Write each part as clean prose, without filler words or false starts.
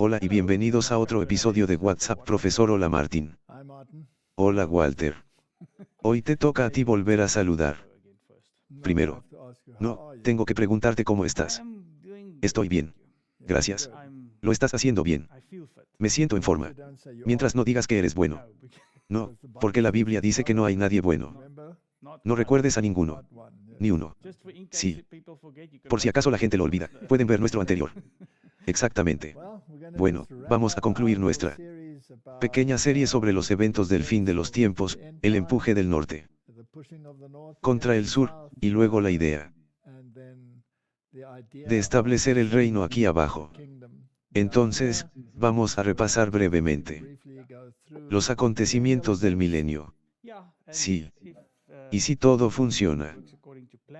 Hola y bienvenidos a otro episodio de WhatsApp Profesor. Hola Martín. Hola Walter. Hoy te toca a ti volver a saludar. Primero. No, tengo que preguntarte cómo estás. Estoy bien. Gracias. Lo estás haciendo bien. Me siento en forma. Mientras no digas que eres bueno. No, porque la Biblia dice que no hay nadie bueno. No recuerdes a ninguno. Ni uno. Sí. Por si acaso la gente lo olvida, pueden ver nuestro anterior. Exactamente. Bueno, vamos a concluir nuestra pequeña serie sobre los eventos del fin de los tiempos, el empuje del norte contra el sur, y luego la idea de establecer el reino aquí abajo. Entonces, vamos a repasar brevemente los acontecimientos del milenio. Sí. Y si todo funciona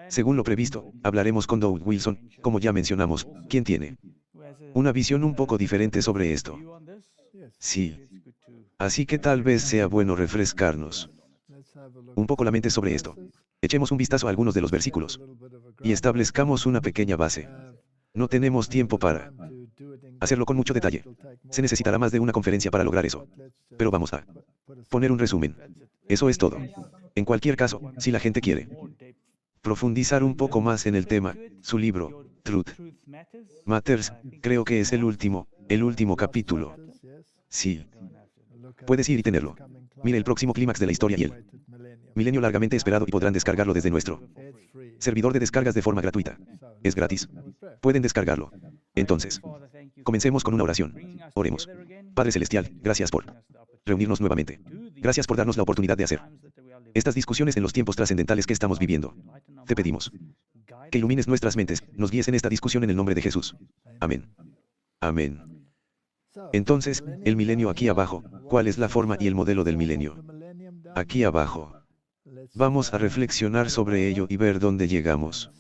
según lo previsto, hablaremos con Doug Wilson, como ya mencionamos, quien tiene una visión un poco diferente sobre esto. Sí. Así que tal vez sea bueno refrescarnos un poco la mente sobre esto. Echemos un vistazo a algunos de los versículos y establezcamos una pequeña base. No tenemos tiempo para hacerlo con mucho detalle. Se necesitará más de una conferencia para lograr eso. Pero vamos a poner un resumen. Eso es todo. En cualquier caso, si la gente quiere profundizar un poco más en el tema, su libro, Truth Matters, creo que es el último capítulo. Sí. Puedes ir y tenerlo. Mire el próximo clímax de la historia y el milenio largamente esperado, y podrán descargarlo desde nuestro servidor de descargas de forma gratuita. Es gratis. Pueden descargarlo. Entonces, comencemos con una oración. Oremos. Padre Celestial, gracias por reunirnos nuevamente. Gracias por darnos la oportunidad de hacer estas discusiones en los tiempos trascendentales que estamos viviendo. Te pedimos que ilumines nuestras mentes, nos guíes en esta discusión en el nombre de Jesús. Amén. Amén. Entonces, el milenio aquí abajo, ¿cuál es la forma y el modelo del milenio? Aquí abajo. Vamos a reflexionar sobre ello y ver dónde llegamos.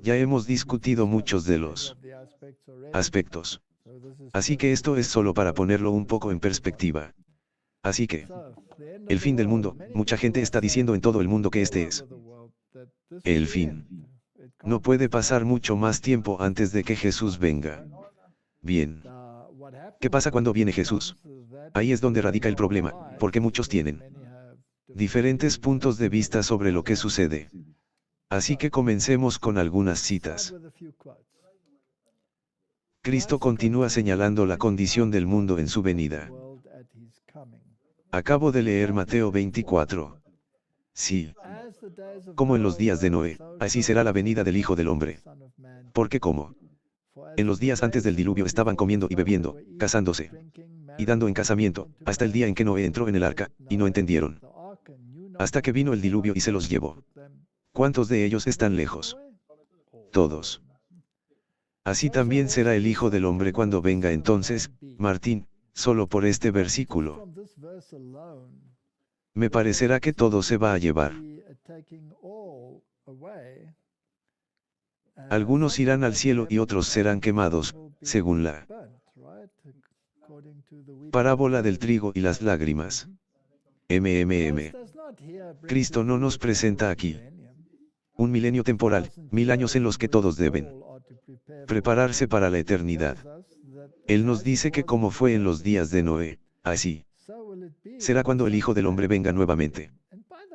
Ya hemos discutido muchos de los aspectos. Así que esto es solo para ponerlo un poco en perspectiva. Así que, el fin del mundo, mucha gente está diciendo en todo el mundo que este es el fin. No puede pasar mucho más tiempo antes de que Jesús venga. Bien. ¿Qué pasa cuando viene Jesús? Ahí es donde radica el problema, porque muchos tienen diferentes puntos de vista sobre lo que sucede. Así que comencemos con algunas citas. Cristo continúa señalando la condición del mundo en su venida. Acabo de leer Mateo 24. Sí. Como en los días de Noé, así será la venida del Hijo del Hombre. Porque como en los días antes del diluvio estaban comiendo y bebiendo, casándose y dando en casamiento, hasta el día en que Noé entró en el arca, y no entendieron. Hasta que vino el diluvio y se los llevó. ¿Cuántos de ellos están lejos? Todos. Así también será el Hijo del Hombre cuando venga. Entonces, Martín, solo por este versículo, me parecerá que todo se va a llevar. Algunos irán al cielo y otros serán quemados, según la parábola del trigo y las lágrimas. Cristo no nos presenta aquí un milenio temporal, 1000 años en los que todos deben prepararse para la eternidad. Él nos dice que como fue en los días de Noé, así será cuando el Hijo del Hombre venga nuevamente.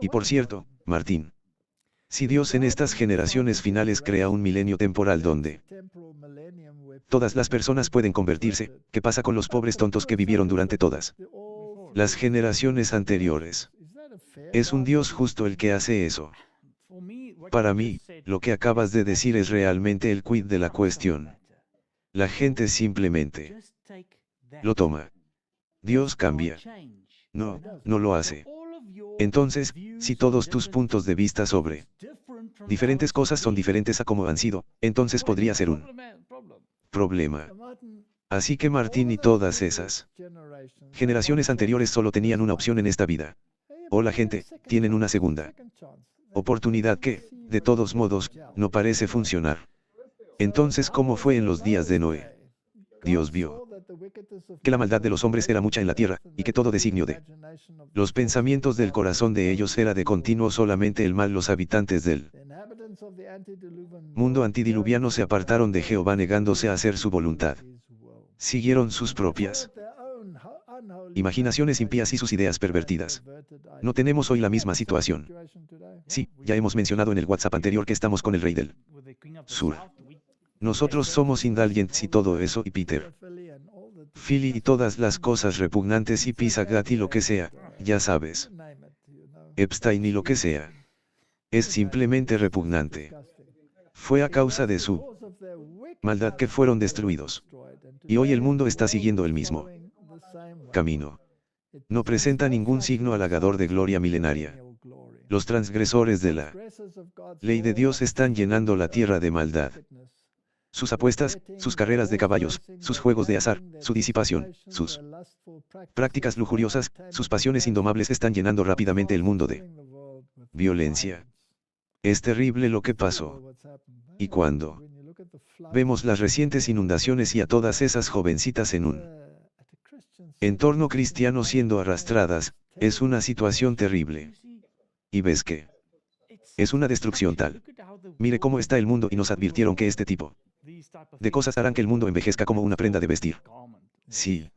Y por cierto, Martín, si Dios en estas generaciones finales crea un milenio temporal donde todas las personas pueden convertirse, ¿qué pasa con los pobres tontos que vivieron durante todas las generaciones anteriores? ¿Es un Dios justo el que hace eso? Para mí, lo que acabas de decir es realmente el quid de la cuestión. La gente simplemente lo toma. Dios cambia. No, no lo hace. Entonces, si todos tus puntos de vista sobre diferentes cosas son diferentes a como han sido, entonces podría ser un problema. Así que Martín y todas esas generaciones anteriores solo tenían una opción en esta vida. O la gente, tienen una segunda oportunidad que, de todos modos, no parece funcionar. Entonces, ¿cómo fue en los días de Noé? Dios vio que la maldad de los hombres era mucha en la tierra, y que todo designio de los pensamientos del corazón de ellos era de continuo solamente el mal. Los habitantes del mundo antidiluviano se apartaron de Jehová negándose a hacer su voluntad. Siguieron sus propias imaginaciones impías y sus ideas pervertidas. No tenemos hoy la misma situación. Sí, ya hemos mencionado en el WhatsApp anterior que estamos con el rey del sur. Nosotros somos indulgentes y todo eso, y Peter, Philly y todas las cosas repugnantes y Pisagat y lo que sea, ya sabes. Epstein y lo que sea. Es simplemente repugnante. Fue a causa de su maldad que fueron destruidos. Y hoy el mundo está siguiendo el mismo camino. No presenta ningún signo halagador de gloria milenaria. Los transgresores de la ley de Dios están llenando la tierra de maldad. Sus apuestas, sus carreras de caballos, sus juegos de azar, su disipación, sus prácticas lujuriosas, sus pasiones indomables están llenando rápidamente el mundo de violencia. Es terrible lo que pasó. Y cuando vemos las recientes inundaciones y a todas esas jovencitas en un entorno cristiano siendo arrastradas, es una situación terrible. Y ves que es una destrucción tal. Mire cómo está el mundo y nos advirtieron que este tipo de cosas harán que el mundo envejezca como una prenda de vestir. Sí.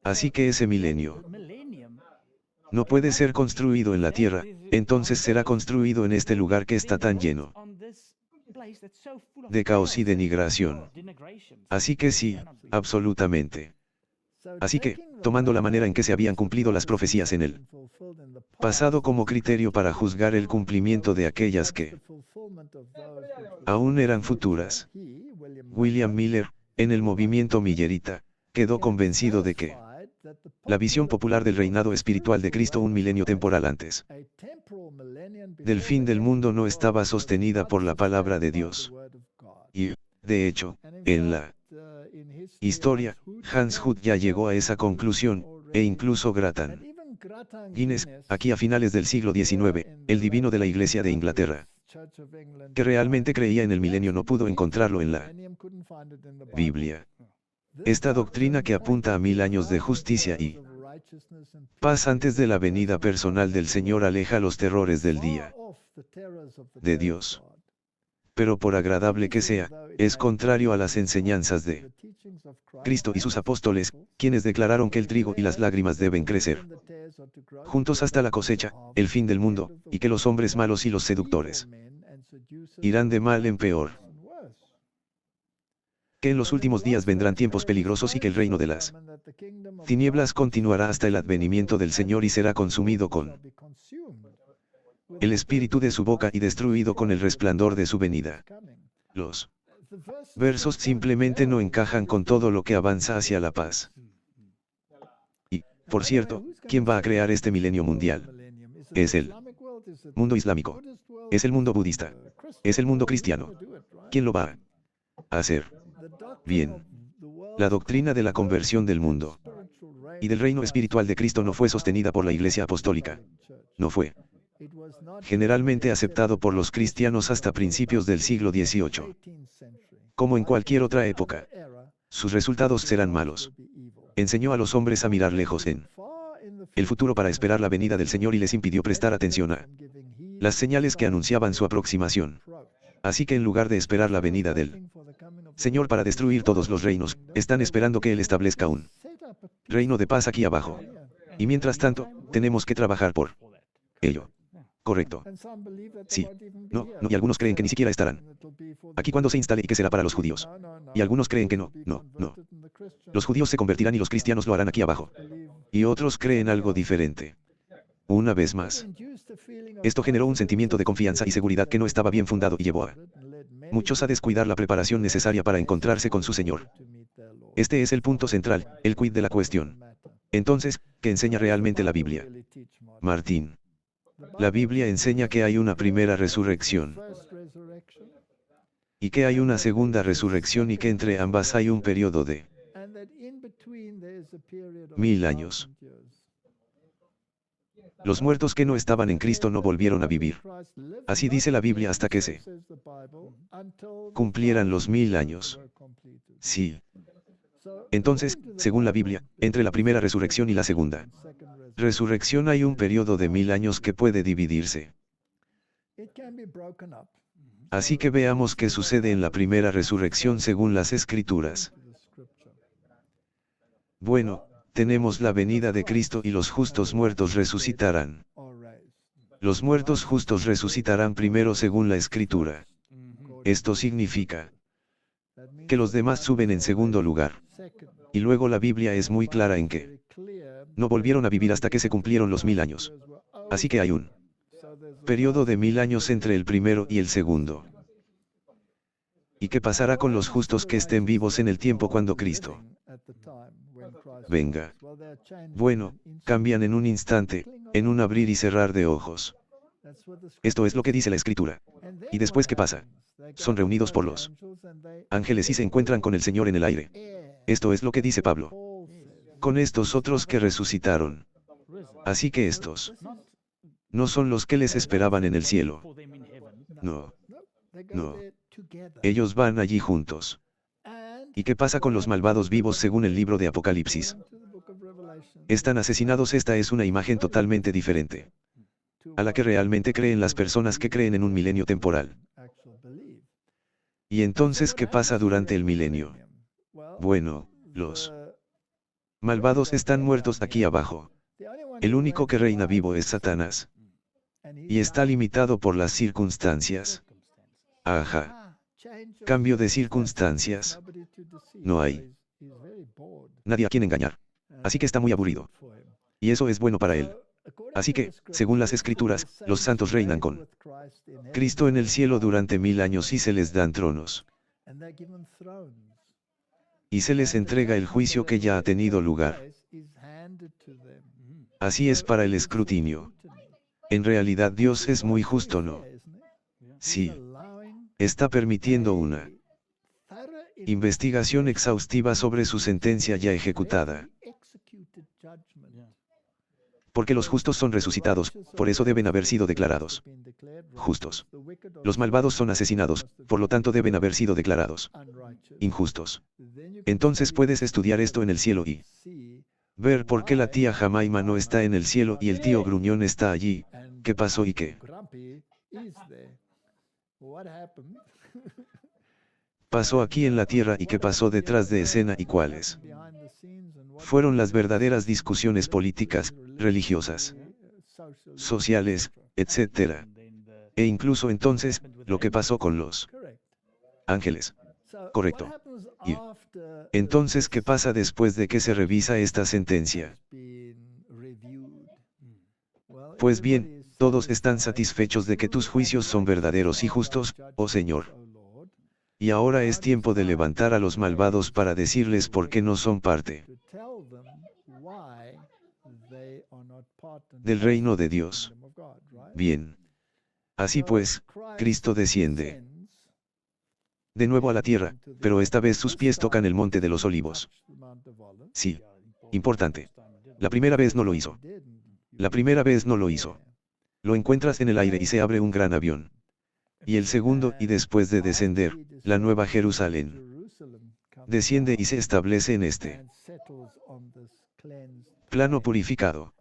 Así que ese milenio no puede ser construido en la tierra, entonces será construido en este lugar que está tan lleno de caos y denigración. Así que sí, absolutamente. Así que, tomando la manera en que se habían cumplido las profecías en el pasado como criterio para juzgar el cumplimiento de aquellas que aún eran futuras, William Miller, en el movimiento millerita, quedó convencido de que la visión popular del reinado espiritual de Cristo un milenio temporal antes del fin del mundo no estaba sostenida por la palabra de Dios. Y, de hecho, en la historia, Hans Hut ya llegó a esa conclusión, e incluso Grattan Guinness, aquí a finales del siglo XIX, el divino de la Iglesia de Inglaterra, que realmente creía en el milenio no pudo encontrarlo en la Biblia. Esta doctrina que apunta a 1000 años de justicia y paz antes de la venida personal del Señor aleja los terrores del día de Dios. Pero por agradable que sea, es contrario a las enseñanzas de Cristo y sus apóstoles, quienes declararon que el trigo y las lágrimas deben crecer juntos hasta la cosecha, el fin del mundo, y que los hombres malos y los seductores irán de mal en peor. Que en los últimos días vendrán tiempos peligrosos y que el reino de las tinieblas continuará hasta el advenimiento del Señor y será consumido con el espíritu de su boca y destruido con el resplandor de su venida. Los versos simplemente no encajan con todo lo que avanza hacia la paz. Y, por cierto, ¿quién va a crear este milenio mundial? Es el mundo islámico. Es el mundo budista. Es el mundo cristiano. ¿Quién lo va a hacer? Bien. La doctrina de la conversión del mundo y del reino espiritual de Cristo no fue sostenida por la Iglesia Apostólica. No fue generalmente aceptado por los cristianos hasta principios del siglo XVIII. Como en cualquier otra época, sus resultados serán malos. Enseñó a los hombres a mirar lejos en el futuro para esperar la venida del Señor y les impidió prestar atención a las señales que anunciaban su aproximación. Así que en lugar de esperar la venida del Señor para destruir todos los reinos, están esperando que Él establezca un reino de paz aquí abajo. Y mientras tanto, tenemos que trabajar por ello. Correcto. Sí. No, y algunos creen que ni siquiera estarán aquí cuando se instale y que será para los judíos. Y algunos creen que no. Los judíos se convertirán y los cristianos lo harán aquí abajo. Y otros creen algo diferente. Una vez más, esto generó un sentimiento de confianza y seguridad que no estaba bien fundado y llevó a muchos a descuidar la preparación necesaria para encontrarse con su Señor. Este es el punto central, el quid de la cuestión. Entonces, ¿qué enseña realmente la Biblia? Martín. La Biblia enseña que hay una primera resurrección y que hay una segunda resurrección y que entre ambas hay un periodo de 1000 años. Los muertos que no estaban en Cristo no volvieron a vivir. Así dice la Biblia hasta que se cumplieran los 1000 años. Sí. Entonces, según la Biblia, entre la primera resurrección y la segunda resurrección hay un periodo de 1000 años que puede dividirse. Así que veamos qué sucede en la primera resurrección según las Escrituras. Bueno, tenemos la venida de Cristo y los justos muertos resucitarán. Los muertos justos resucitarán primero según la Escritura. Esto significa que los demás suben en segundo lugar. Y luego la Biblia es muy clara en que no volvieron a vivir hasta que se cumplieron los 1000 años. Así que hay un periodo de 1000 años entre el primero y el segundo. ¿Y qué pasará con los justos que estén vivos en el tiempo cuando Cristo venga? Bueno, cambian en un instante, en un abrir y cerrar de ojos. Esto es lo que dice la Escritura. ¿Y después qué pasa? Son reunidos por los ángeles y se encuentran con el Señor en el aire. Esto es lo que dice Pablo. Con estos otros que resucitaron. Así que estos no son los que les esperaban en el cielo. No. No. Ellos van allí juntos. ¿Y qué pasa con los malvados vivos según el libro de Apocalipsis? Están asesinados. Esta es una imagen totalmente diferente a la que realmente creen las personas que creen en un milenio temporal. ¿Y entonces qué pasa durante el milenio? Bueno, los malvados están muertos aquí abajo. El único que reina vivo es Satanás. Y está limitado por las circunstancias. Ajá. Cambio de circunstancias. No hay nadie a quien engañar. Así que está muy aburrido. Y eso es bueno para él. Así que, según las Escrituras, los santos reinan con Cristo en el cielo durante 1000 años y se les dan tronos. Y se les entrega el juicio que ya ha tenido lugar. Así es para el escrutinio. En realidad Dios es muy justo, ¿no? Sí. Está permitiendo una investigación exhaustiva sobre su sentencia ya ejecutada. Porque los justos son resucitados, por eso deben haber sido declarados justos. Los malvados son asesinados, por lo tanto deben haber sido declarados injustos. Entonces puedes estudiar esto en el cielo y ver por qué la tía Jamaima no está en el cielo y el tío Gruñón está allí. ¿Qué pasó y qué pasó aquí en la tierra y qué pasó detrás de escena y cuáles fueron las verdaderas discusiones políticas, religiosas, sociales, etc. E incluso entonces, lo que pasó con los ángeles. Correcto. Y entonces, ¿qué pasa después de que se revisa esta sentencia? Pues bien, todos están satisfechos de que tus juicios son verdaderos y justos, oh Señor. Y ahora es tiempo de levantar a los malvados para decirles por qué no son parte del reino de Dios. Bien. Así pues, Cristo desciende de nuevo a la tierra, pero esta vez sus pies tocan el monte de los olivos. Sí. Importante. La primera vez no lo hizo. La primera vez no lo hizo. Lo encuentras en el aire y se abre un gran avión. Y el segundo, y después de descender, la nueva Jerusalén desciende y se establece en este plano purificado.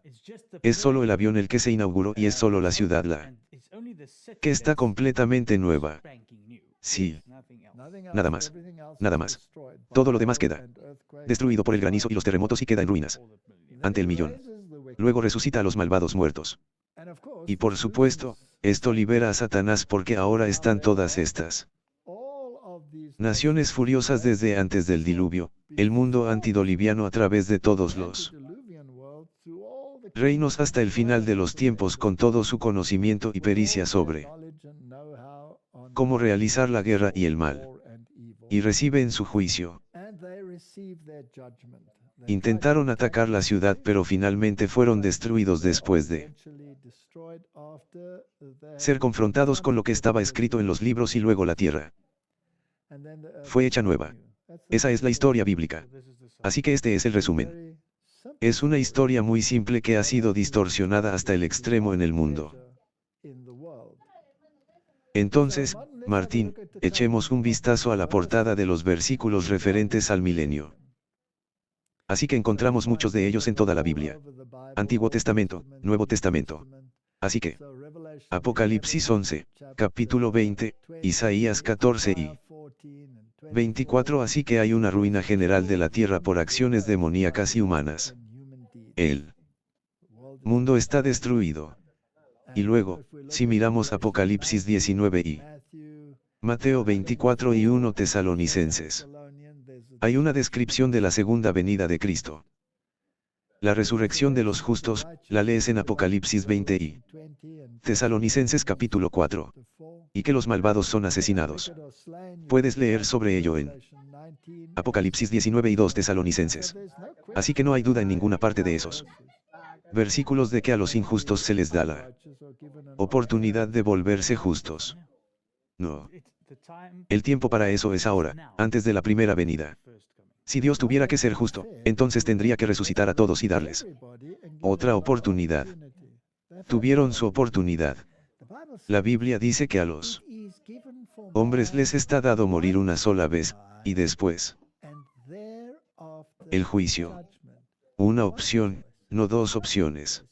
Es solo el avión el que se inauguró y es solo la ciudad la que está completamente nueva. Sí. Nada más. Nada más. Todo lo demás queda destruido por el granizo y los terremotos y queda en ruinas. Ante el millón. Luego resucita a los malvados muertos. Y por supuesto, esto libera a Satanás porque ahora están todas estas naciones furiosas desde antes del diluvio, el mundo antidoliviano a través de todos los reinos hasta el final de los tiempos con todo su conocimiento y pericia sobre cómo realizar la guerra y el mal. Y reciben su juicio. Intentaron atacar la ciudad pero finalmente fueron destruidos después de ser confrontados con lo que estaba escrito en los libros y luego la tierra fue hecha nueva. Esa es la historia bíblica. Así que este es el resumen. Es una historia muy simple que ha sido distorsionada hasta el extremo en el mundo. Entonces, Martín, echemos un vistazo a la portada de los versículos referentes al milenio. Así que encontramos muchos de ellos en toda la Biblia. Antiguo Testamento, Nuevo Testamento. Así que, Apocalipsis 11, capítulo 20, Isaías 14 y 24 Así que hay una ruina general de la tierra por acciones demoníacas y humanas. El mundo está destruido. Y luego, si miramos Apocalipsis 19 y Mateo 24 y 1 Tesalonicenses, hay una descripción de la segunda venida de Cristo. La resurrección de los justos, la lees en Apocalipsis 20 y Tesalonicenses capítulo 4. Y que los malvados son asesinados. Puedes leer sobre ello en Apocalipsis 19 y 2 Tesalonicenses. Así que no hay duda en ninguna parte de esos versículos de que a los injustos se les da la oportunidad de volverse justos. No. El tiempo para eso es ahora, antes de la primera venida. Si Dios tuviera que ser justo, entonces tendría que resucitar a todos y darles otra oportunidad. Tuvieron su oportunidad. La Biblia dice que a los hombres les está dado morir una sola vez, y después el juicio. Una opción, no dos opciones.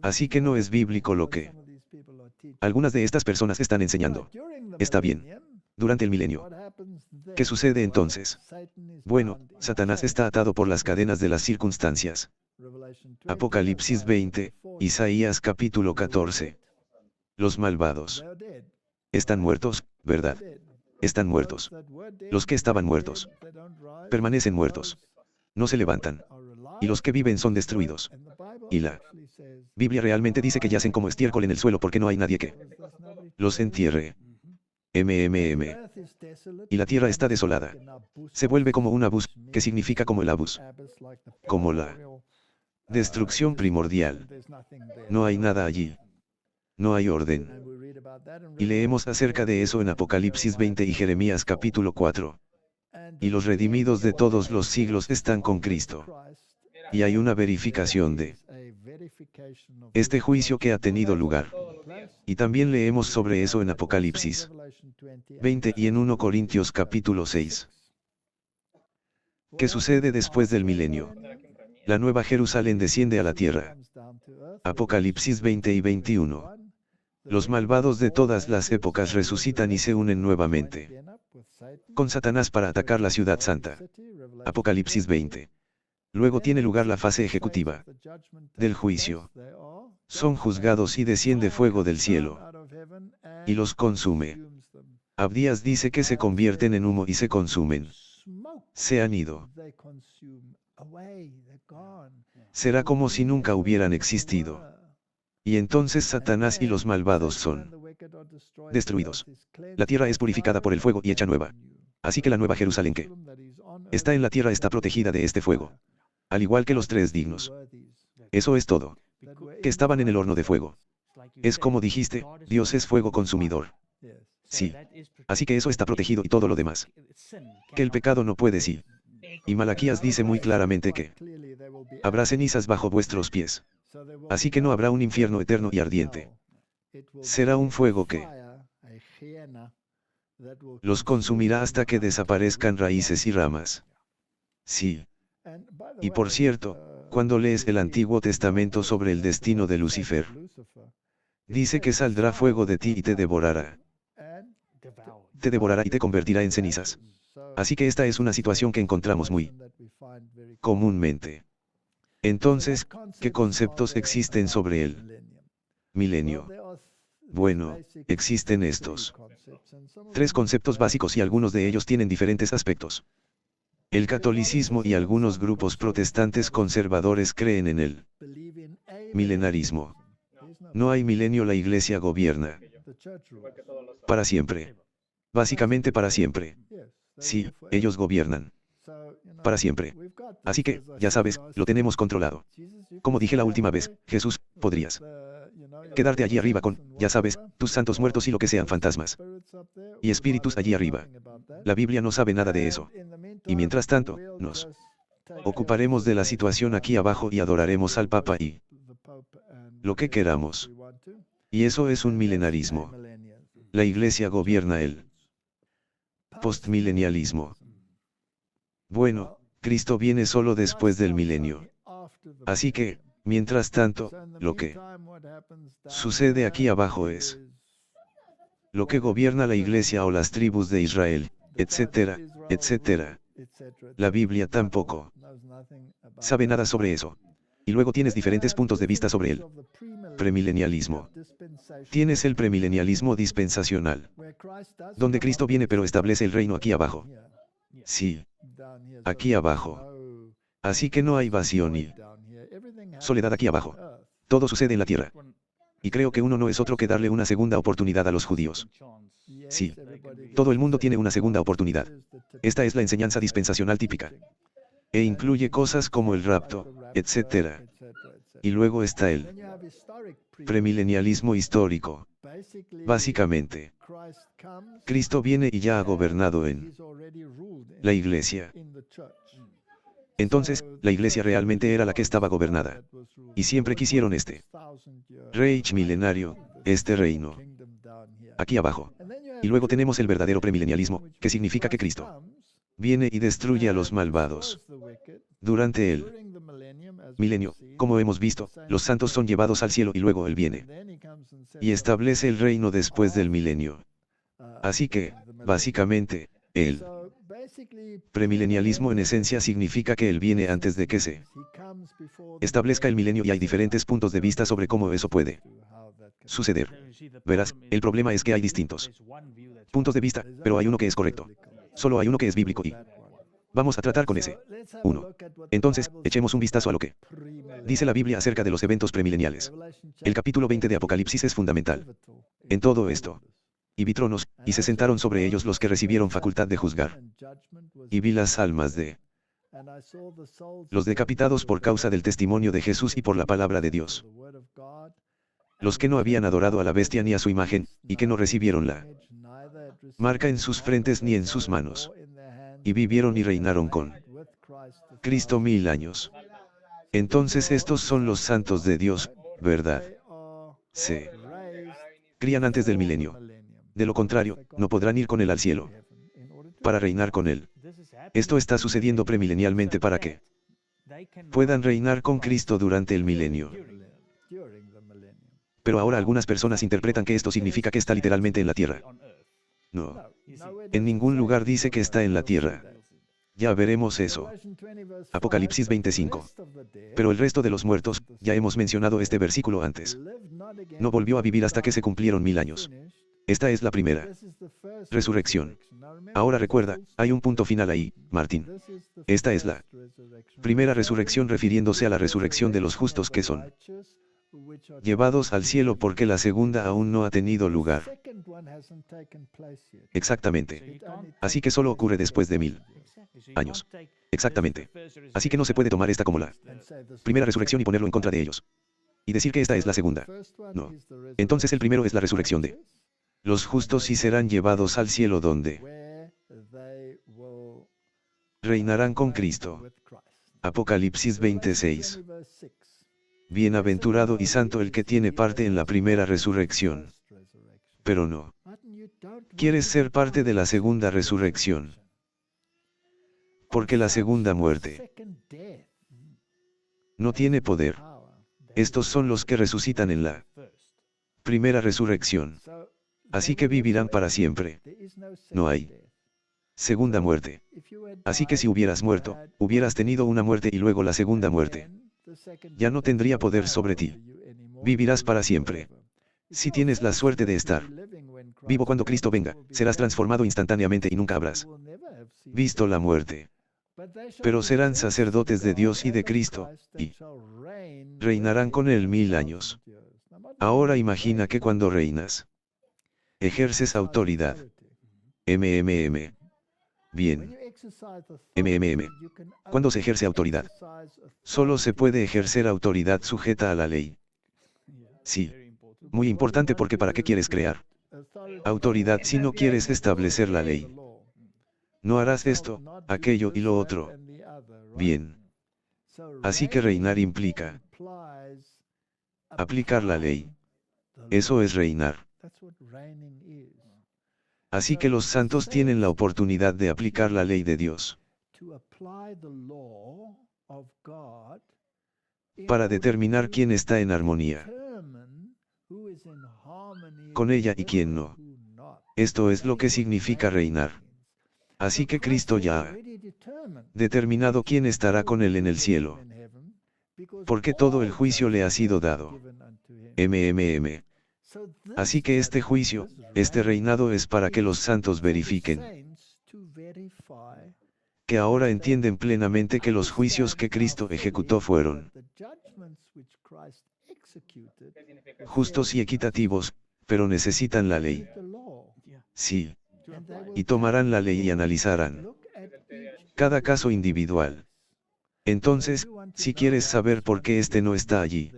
Así que no es bíblico lo que algunas de estas personas están enseñando. Está bien. Durante el milenio. ¿Qué sucede entonces? Bueno, Satanás está atado por las cadenas de las circunstancias. Apocalipsis 20, Isaías capítulo 14. Los malvados están muertos, ¿verdad? Están muertos. Los que estaban muertos permanecen muertos. No se levantan. Y los que viven son destruidos. Y la Biblia realmente dice que yacen como estiércol en el suelo porque no hay nadie que los entierre. Y la tierra está desolada. Se vuelve como un abus, que significa como el abus. Como la destrucción primordial. No hay nada allí. No hay orden. Y leemos acerca de eso en Apocalipsis 20 y Jeremías capítulo 4. Y los redimidos de todos los siglos están con Cristo. Y hay una verificación de este juicio que ha tenido lugar. Y también leemos sobre eso en Apocalipsis 20 y en 1 Corintios capítulo 6. ¿Qué sucede después del milenio? La nueva Jerusalén desciende a la tierra. Apocalipsis 20 y 21. Los malvados de todas las épocas resucitan y se unen nuevamente con Satanás para atacar la ciudad santa. Apocalipsis 20. Luego tiene lugar la fase ejecutiva del juicio. Son juzgados y desciende fuego del cielo y los consume. Abdías dice que se convierten en humo y se consumen. Se han ido. Será como si nunca hubieran existido. Y entonces Satanás y los malvados son destruidos. La tierra es purificada por el fuego y hecha nueva. Así que la nueva Jerusalén que está en la tierra está protegida de este fuego. Al igual que los tres dignos. Eso es todo. Que estaban en el horno de fuego. Es como dijiste, Dios es fuego consumidor. Sí. Así que eso está protegido y todo lo demás. Que el pecado no puede sí. Y Malaquías dice muy claramente que habrá cenizas bajo vuestros pies. Así que no habrá un infierno eterno y ardiente. Será un fuego que los consumirá hasta que desaparezcan raíces y ramas. Sí. Y por cierto, cuando lees el Antiguo Testamento sobre el destino de Lucifer, dice que saldrá fuego de ti y te devorará. Te devorará y te convertirá en cenizas. Así que esta es una situación que encontramos muy comúnmente. Entonces, ¿qué conceptos existen sobre el milenio? Bueno, existen estos tres conceptos básicos y algunos de ellos tienen diferentes aspectos. El catolicismo y algunos grupos protestantes conservadores creen en el milenarismo. No hay milenio, la iglesia gobierna para siempre. Básicamente para siempre. Sí, ellos gobiernan para siempre. Así que, ya sabes, lo tenemos controlado. Como dije la última vez, Jesús, podrías quedarte allí arriba con, ya sabes, tus santos muertos y lo que sean fantasmas. Y espíritus allí arriba. La Biblia no sabe nada de eso. Y mientras tanto, nos ocuparemos de la situación aquí abajo y adoraremos al Papa y lo que queramos. Y eso es un milenarismo. La iglesia gobierna el postmilenialismo. Bueno, Cristo viene solo después del milenio. Así que, mientras tanto, lo que sucede aquí abajo es lo que gobierna la iglesia o las tribus de Israel. etcétera, etcétera. La Biblia tampoco sabe nada sobre eso. Y luego tienes diferentes puntos de vista sobre el premilenialismo. Tienes el premilenialismo dispensacional, donde Cristo viene pero establece el reino aquí abajo. Sí, aquí abajo. Así que no hay vacío ni soledad aquí abajo. Todo sucede en la tierra. Y creo que uno no es otro que darle una segunda oportunidad a los judíos. Sí, todo el mundo tiene una segunda oportunidad. Esta es la enseñanza dispensacional típica. E incluye cosas como el rapto, etc. Y luego está el premilenialismo histórico. Básicamente, Cristo viene y ya ha gobernado en la iglesia. Entonces, la iglesia realmente era la que estaba gobernada. Y siempre quisieron este Reich milenario, este reino, aquí abajo. Y luego tenemos el verdadero premilenialismo, que significa que Cristo viene y destruye a los malvados. Durante el milenio, como hemos visto, los santos son llevados al cielo y luego Él viene y establece el reino después del milenio. Así que, básicamente, el premilenialismo en esencia significa que Él viene antes de que se establezca el milenio y hay diferentes puntos de vista sobre cómo eso puede suceder. Verás, el problema es que hay distintos puntos de vista, pero hay uno que es correcto. Solo hay uno que es bíblico y vamos a tratar con ese. 1. Entonces, echemos un vistazo a lo que dice la Biblia acerca de los eventos premileniales. El capítulo 20 de Apocalipsis es fundamental en todo esto. Y vi tronos, y se sentaron sobre ellos los que recibieron facultad de juzgar. Y vi las almas de los decapitados por causa del testimonio de Jesús y por la palabra de Dios. Los que no habían adorado a la bestia ni a su imagen, y que no recibieron la marca en sus frentes ni en sus manos. Y vivieron y reinaron con Cristo 1000 años. Entonces estos son los santos de Dios, ¿verdad? Se crían antes del milenio. De lo contrario, no podrán ir con Él al cielo para reinar con Él. Esto está sucediendo premilenialmente para que puedan reinar con Cristo durante el milenio. Pero ahora algunas personas interpretan que esto significa que está literalmente en la tierra. No. En ningún lugar dice que está en la tierra. Ya veremos eso. Apocalipsis 25. Pero el resto de los muertos, ya hemos mencionado este versículo antes, no volvió a vivir hasta que se cumplieron 1000 años. Esta es la primera resurrección. Ahora recuerda, hay un punto final ahí, Martín. Esta es la primera resurrección refiriéndose a la resurrección de los justos que son llevados al cielo porque la segunda aún no ha tenido lugar. Exactamente. Así que solo ocurre después de 1000 años. Exactamente. Así que no se puede tomar esta como la primera resurrección y ponerlo en contra de ellos. Y decir que esta es la segunda. No. Entonces el primero es la resurrección de los justos y serán llevados al cielo donde reinarán con Cristo. Apocalipsis 26. Bienaventurado y santo el que tiene parte en la primera resurrección. Pero no. ¿Quieres ser parte de la segunda resurrección? Porque la segunda muerte no tiene poder. Estos son los que resucitan en la primera resurrección. Así que vivirán para siempre. No hay segunda muerte. Así que si hubieras muerto, hubieras tenido una muerte y luego la segunda muerte. Ya no tendría poder sobre ti. Vivirás para siempre. Si tienes la suerte de estar vivo cuando Cristo venga, serás transformado instantáneamente y nunca habrás visto la muerte. Pero serán sacerdotes de Dios y de Cristo, y reinarán con Él 1000 años. Ahora imagina que cuando reinas, ejerces autoridad. Bien. ¿Cuándo se ejerce autoridad? Solo se puede ejercer autoridad sujeta a la ley. Sí. Muy importante porque ¿para qué quieres crear autoridad si no quieres establecer la ley? No harás esto, aquello y lo otro. Bien. Así que reinar implica aplicar la ley. Eso es reinar. Así que los santos tienen la oportunidad de aplicar la ley de Dios para determinar quién está en armonía con ella y quién no. Esto es lo que significa reinar. Así que Cristo ya ha determinado quién estará con él en el cielo. Porque todo el juicio le ha sido dado. Así que este juicio, este reinado es para que los santos verifiquen que ahora entienden plenamente que los juicios que Cristo ejecutó fueron justos y equitativos, pero necesitan la ley. Sí. Y tomarán la ley y analizarán cada caso individual. Entonces, si quieres saber por qué este no está allí,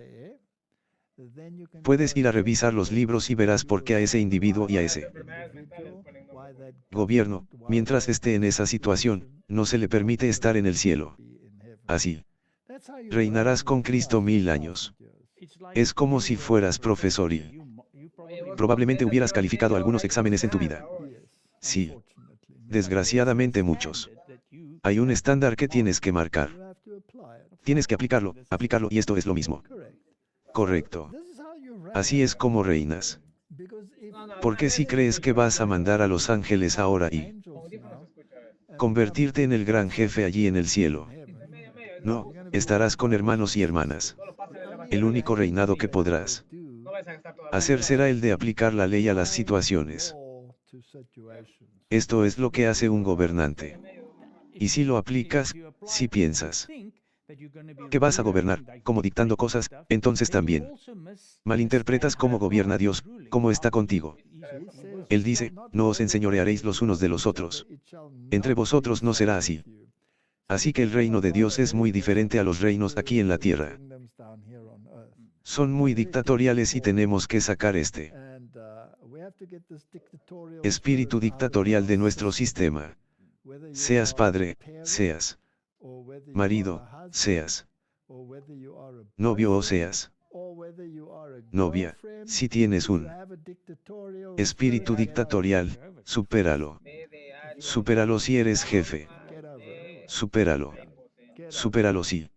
puedes ir a revisar los libros y verás por qué a ese individuo y a ese gobierno, mientras esté en esa situación, no se le permite estar en el cielo. Así, reinarás con Cristo 1000 años. Es como si fueras profesor y probablemente hubieras calificado algunos exámenes en tu vida. Sí. Desgraciadamente muchos. Hay un estándar que tienes que marcar. Tienes que aplicarlo, y esto es lo mismo. Correcto. Así es como reinas. Porque si crees que vas a mandar a los ángeles ahora y convertirte en el gran jefe allí en el cielo, no, estarás con hermanos y hermanas. El único reinado que podrás hacer será el de aplicar la ley a las situaciones. Esto es lo que hace un gobernante. Y si lo aplicas, si piensas que vas a gobernar, como dictando cosas, entonces también malinterpretas cómo gobierna Dios, cómo está contigo. Él dice, no os enseñorearéis los unos de los otros. Entre vosotros no será así. Así que el reino de Dios es muy diferente a los reinos aquí en la tierra. Son muy dictatoriales y tenemos que sacar este espíritu dictatorial de nuestro sistema. Seas padre, seas marido, seas novio o seas novia, si tienes un espíritu dictatorial, supéralo. Supéralo si eres jefe. Supéralo. Supéralo sí.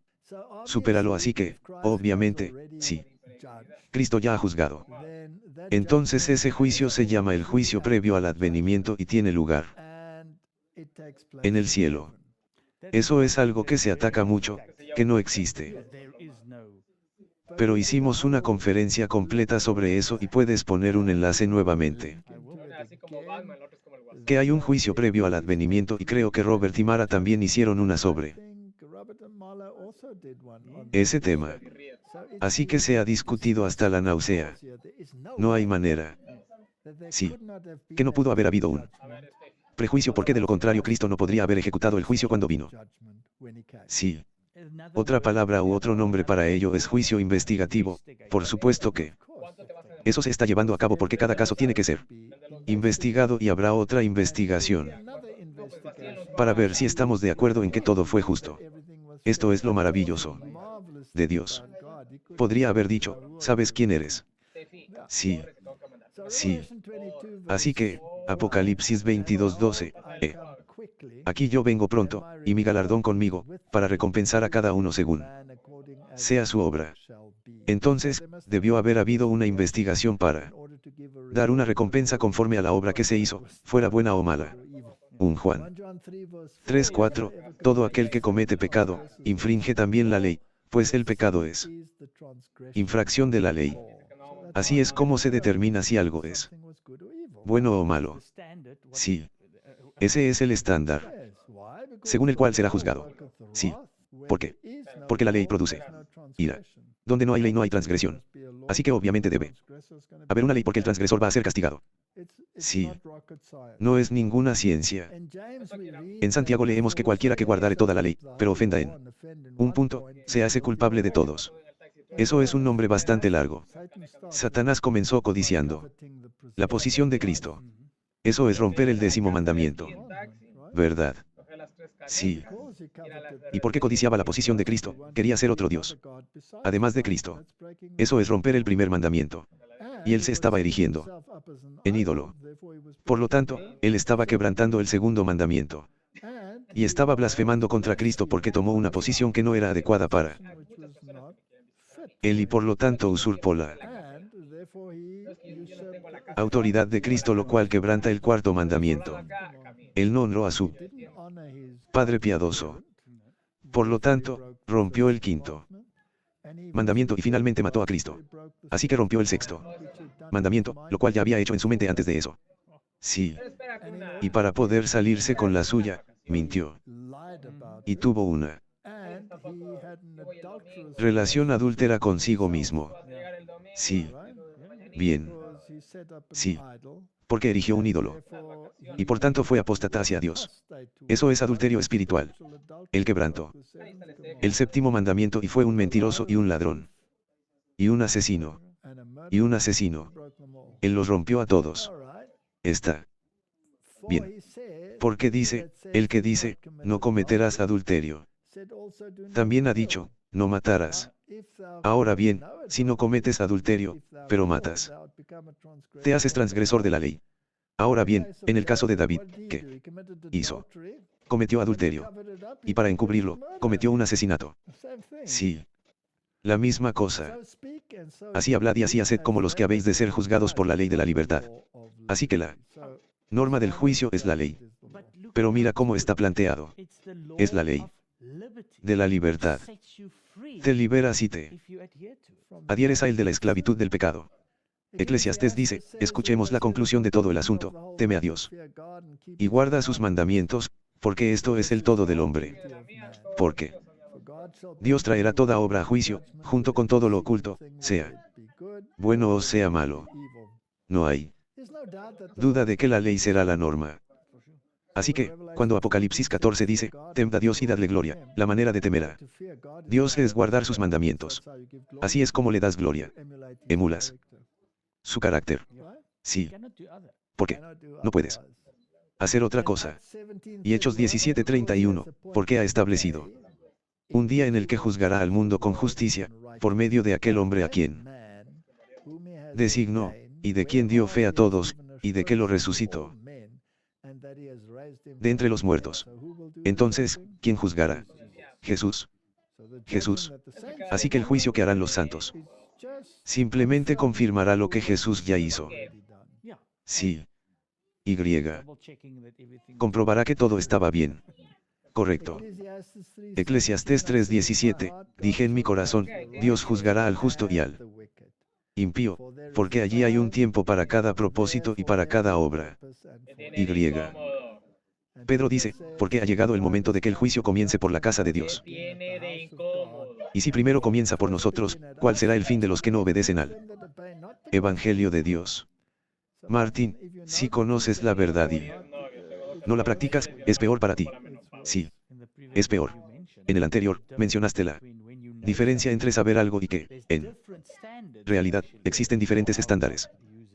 Supéralo así que, obviamente, sí. Cristo ya ha juzgado. Entonces ese juicio se llama el juicio previo al advenimiento y tiene lugar en el cielo. Eso es algo que se ataca mucho, que no existe. Pero hicimos una conferencia completa sobre eso y puedes poner un enlace nuevamente. Que hay un juicio previo al advenimiento y creo que Robert y Mara también hicieron una sobre ese tema. Así que se ha discutido hasta la náusea. No hay manera. Sí. Que no pudo haber habido un prejuicio porque de lo contrario Cristo no podría haber ejecutado el juicio cuando vino. Sí. Otra palabra u otro nombre para ello es juicio investigativo, por supuesto que eso se está llevando a cabo porque cada caso tiene que ser investigado y habrá otra investigación para ver si estamos de acuerdo en que todo fue justo. Esto es lo maravilloso de Dios. Podría haber dicho, ¿sabes quién eres? Sí. Sí. Así que, Apocalipsis 22:12, aquí yo vengo pronto, y mi galardón conmigo, para recompensar a cada uno según sea su obra. Entonces, debió haber habido una investigación para dar una recompensa conforme a la obra que se hizo, fuera buena o mala. 1 Juan 3:4, todo aquel que comete pecado, infringe también la ley, pues el pecado es infracción de la ley. Así es como se determina si algo es bueno o malo. Sí. Ese es el estándar según el cual será juzgado. Sí. ¿Por qué? Porque la ley produce ira. Donde no hay ley no hay transgresión. Así que obviamente debe haber una ley porque el transgresor va a ser castigado. Sí. No es ninguna ciencia. En Santiago leemos que cualquiera que guardare toda la ley, pero ofenda en un punto, se hace culpable de todos. Eso es un nombre bastante largo. Satanás comenzó codiciando la posición de Cristo. Eso es romper el 10º mandamiento. ¿Verdad? Sí. ¿Y por qué codiciaba la posición de Cristo? Quería ser otro Dios además de Cristo. Eso es romper el primer mandamiento. Y él se estaba erigiendo en ídolo. Por lo tanto, él estaba quebrantando el 2º mandamiento. Y estaba blasfemando contra Cristo porque tomó una posición que no era adecuada para él y por lo tanto usurpó la autoridad de Cristo, lo cual quebranta el 4º mandamiento. Él no honró a su padre piadoso. Por lo tanto, rompió el quinto mandamiento y finalmente mató a Cristo. Así que rompió el sexto mandamiento, lo cual ya había hecho en su mente antes de eso. Sí. Y para poder salirse con la suya, mintió. Y tuvo una relación adúltera consigo mismo. Sí. Bien. Sí. Porque erigió un ídolo. Y por tanto fue apóstata hacia Dios. Eso es adulterio espiritual. Él quebrantó el séptimo mandamiento y fue un mentiroso y un ladrón. Y un asesino. Y un asesino. Él los rompió a todos. Está bien. Porque dice, el que dice, no cometerás adulterio. También ha dicho, no matarás. Ahora bien, si no cometes adulterio, pero matas, te haces transgresor de la ley. Ahora bien, en el caso de David, ¿qué hizo? Cometió adulterio. Y para encubrirlo, cometió un asesinato. Sí. La misma cosa. Así hablad y así haced como los que habéis de ser juzgados por la ley de la libertad. Así que la norma del juicio es la ley. Pero mira cómo está planteado. Es la ley de la libertad. Te liberas y te adhieres a él de la esclavitud del pecado. Eclesiastés dice, escuchemos la conclusión de todo el asunto, teme a Dios y guarda sus mandamientos, porque esto es el todo del hombre. Porque Dios traerá toda obra a juicio, junto con todo lo oculto, sea bueno o sea malo. No hay duda de que la ley será la norma. Así que, cuando Apocalipsis 14 dice, temed a Dios y dadle gloria, la manera de temer a Dios es guardar sus mandamientos. Así es como le das gloria. Emulas su carácter. Sí. ¿Por qué? No puedes hacer otra cosa. Y Hechos 17:31, porque ha establecido un día en el que juzgará al mundo con justicia, por medio de aquel hombre a quien designó, y de quien dio fe a todos, y de que lo resucitó de entre los muertos. Entonces, ¿quién juzgará? Jesús. Jesús. Así que el juicio que harán los santos simplemente confirmará lo que Jesús ya hizo. Sí. Y comprobará que todo estaba bien. Correcto. Eclesiastés 3:17, dije en mi corazón, Dios juzgará al justo y al impío, porque allí hay un tiempo para cada propósito y para cada obra. Y Pedro dice, porque ha llegado el momento de que el juicio comience por la casa de Dios. Y si primero comienza por nosotros, ¿cuál será el fin de los que no obedecen al Evangelio de Dios? Martín, si conoces la verdad y no la practicas, es peor para ti. Sí. Es peor. En el anterior, mencionaste la diferencia entre saber algo y que, en realidad, existen diferentes estándares.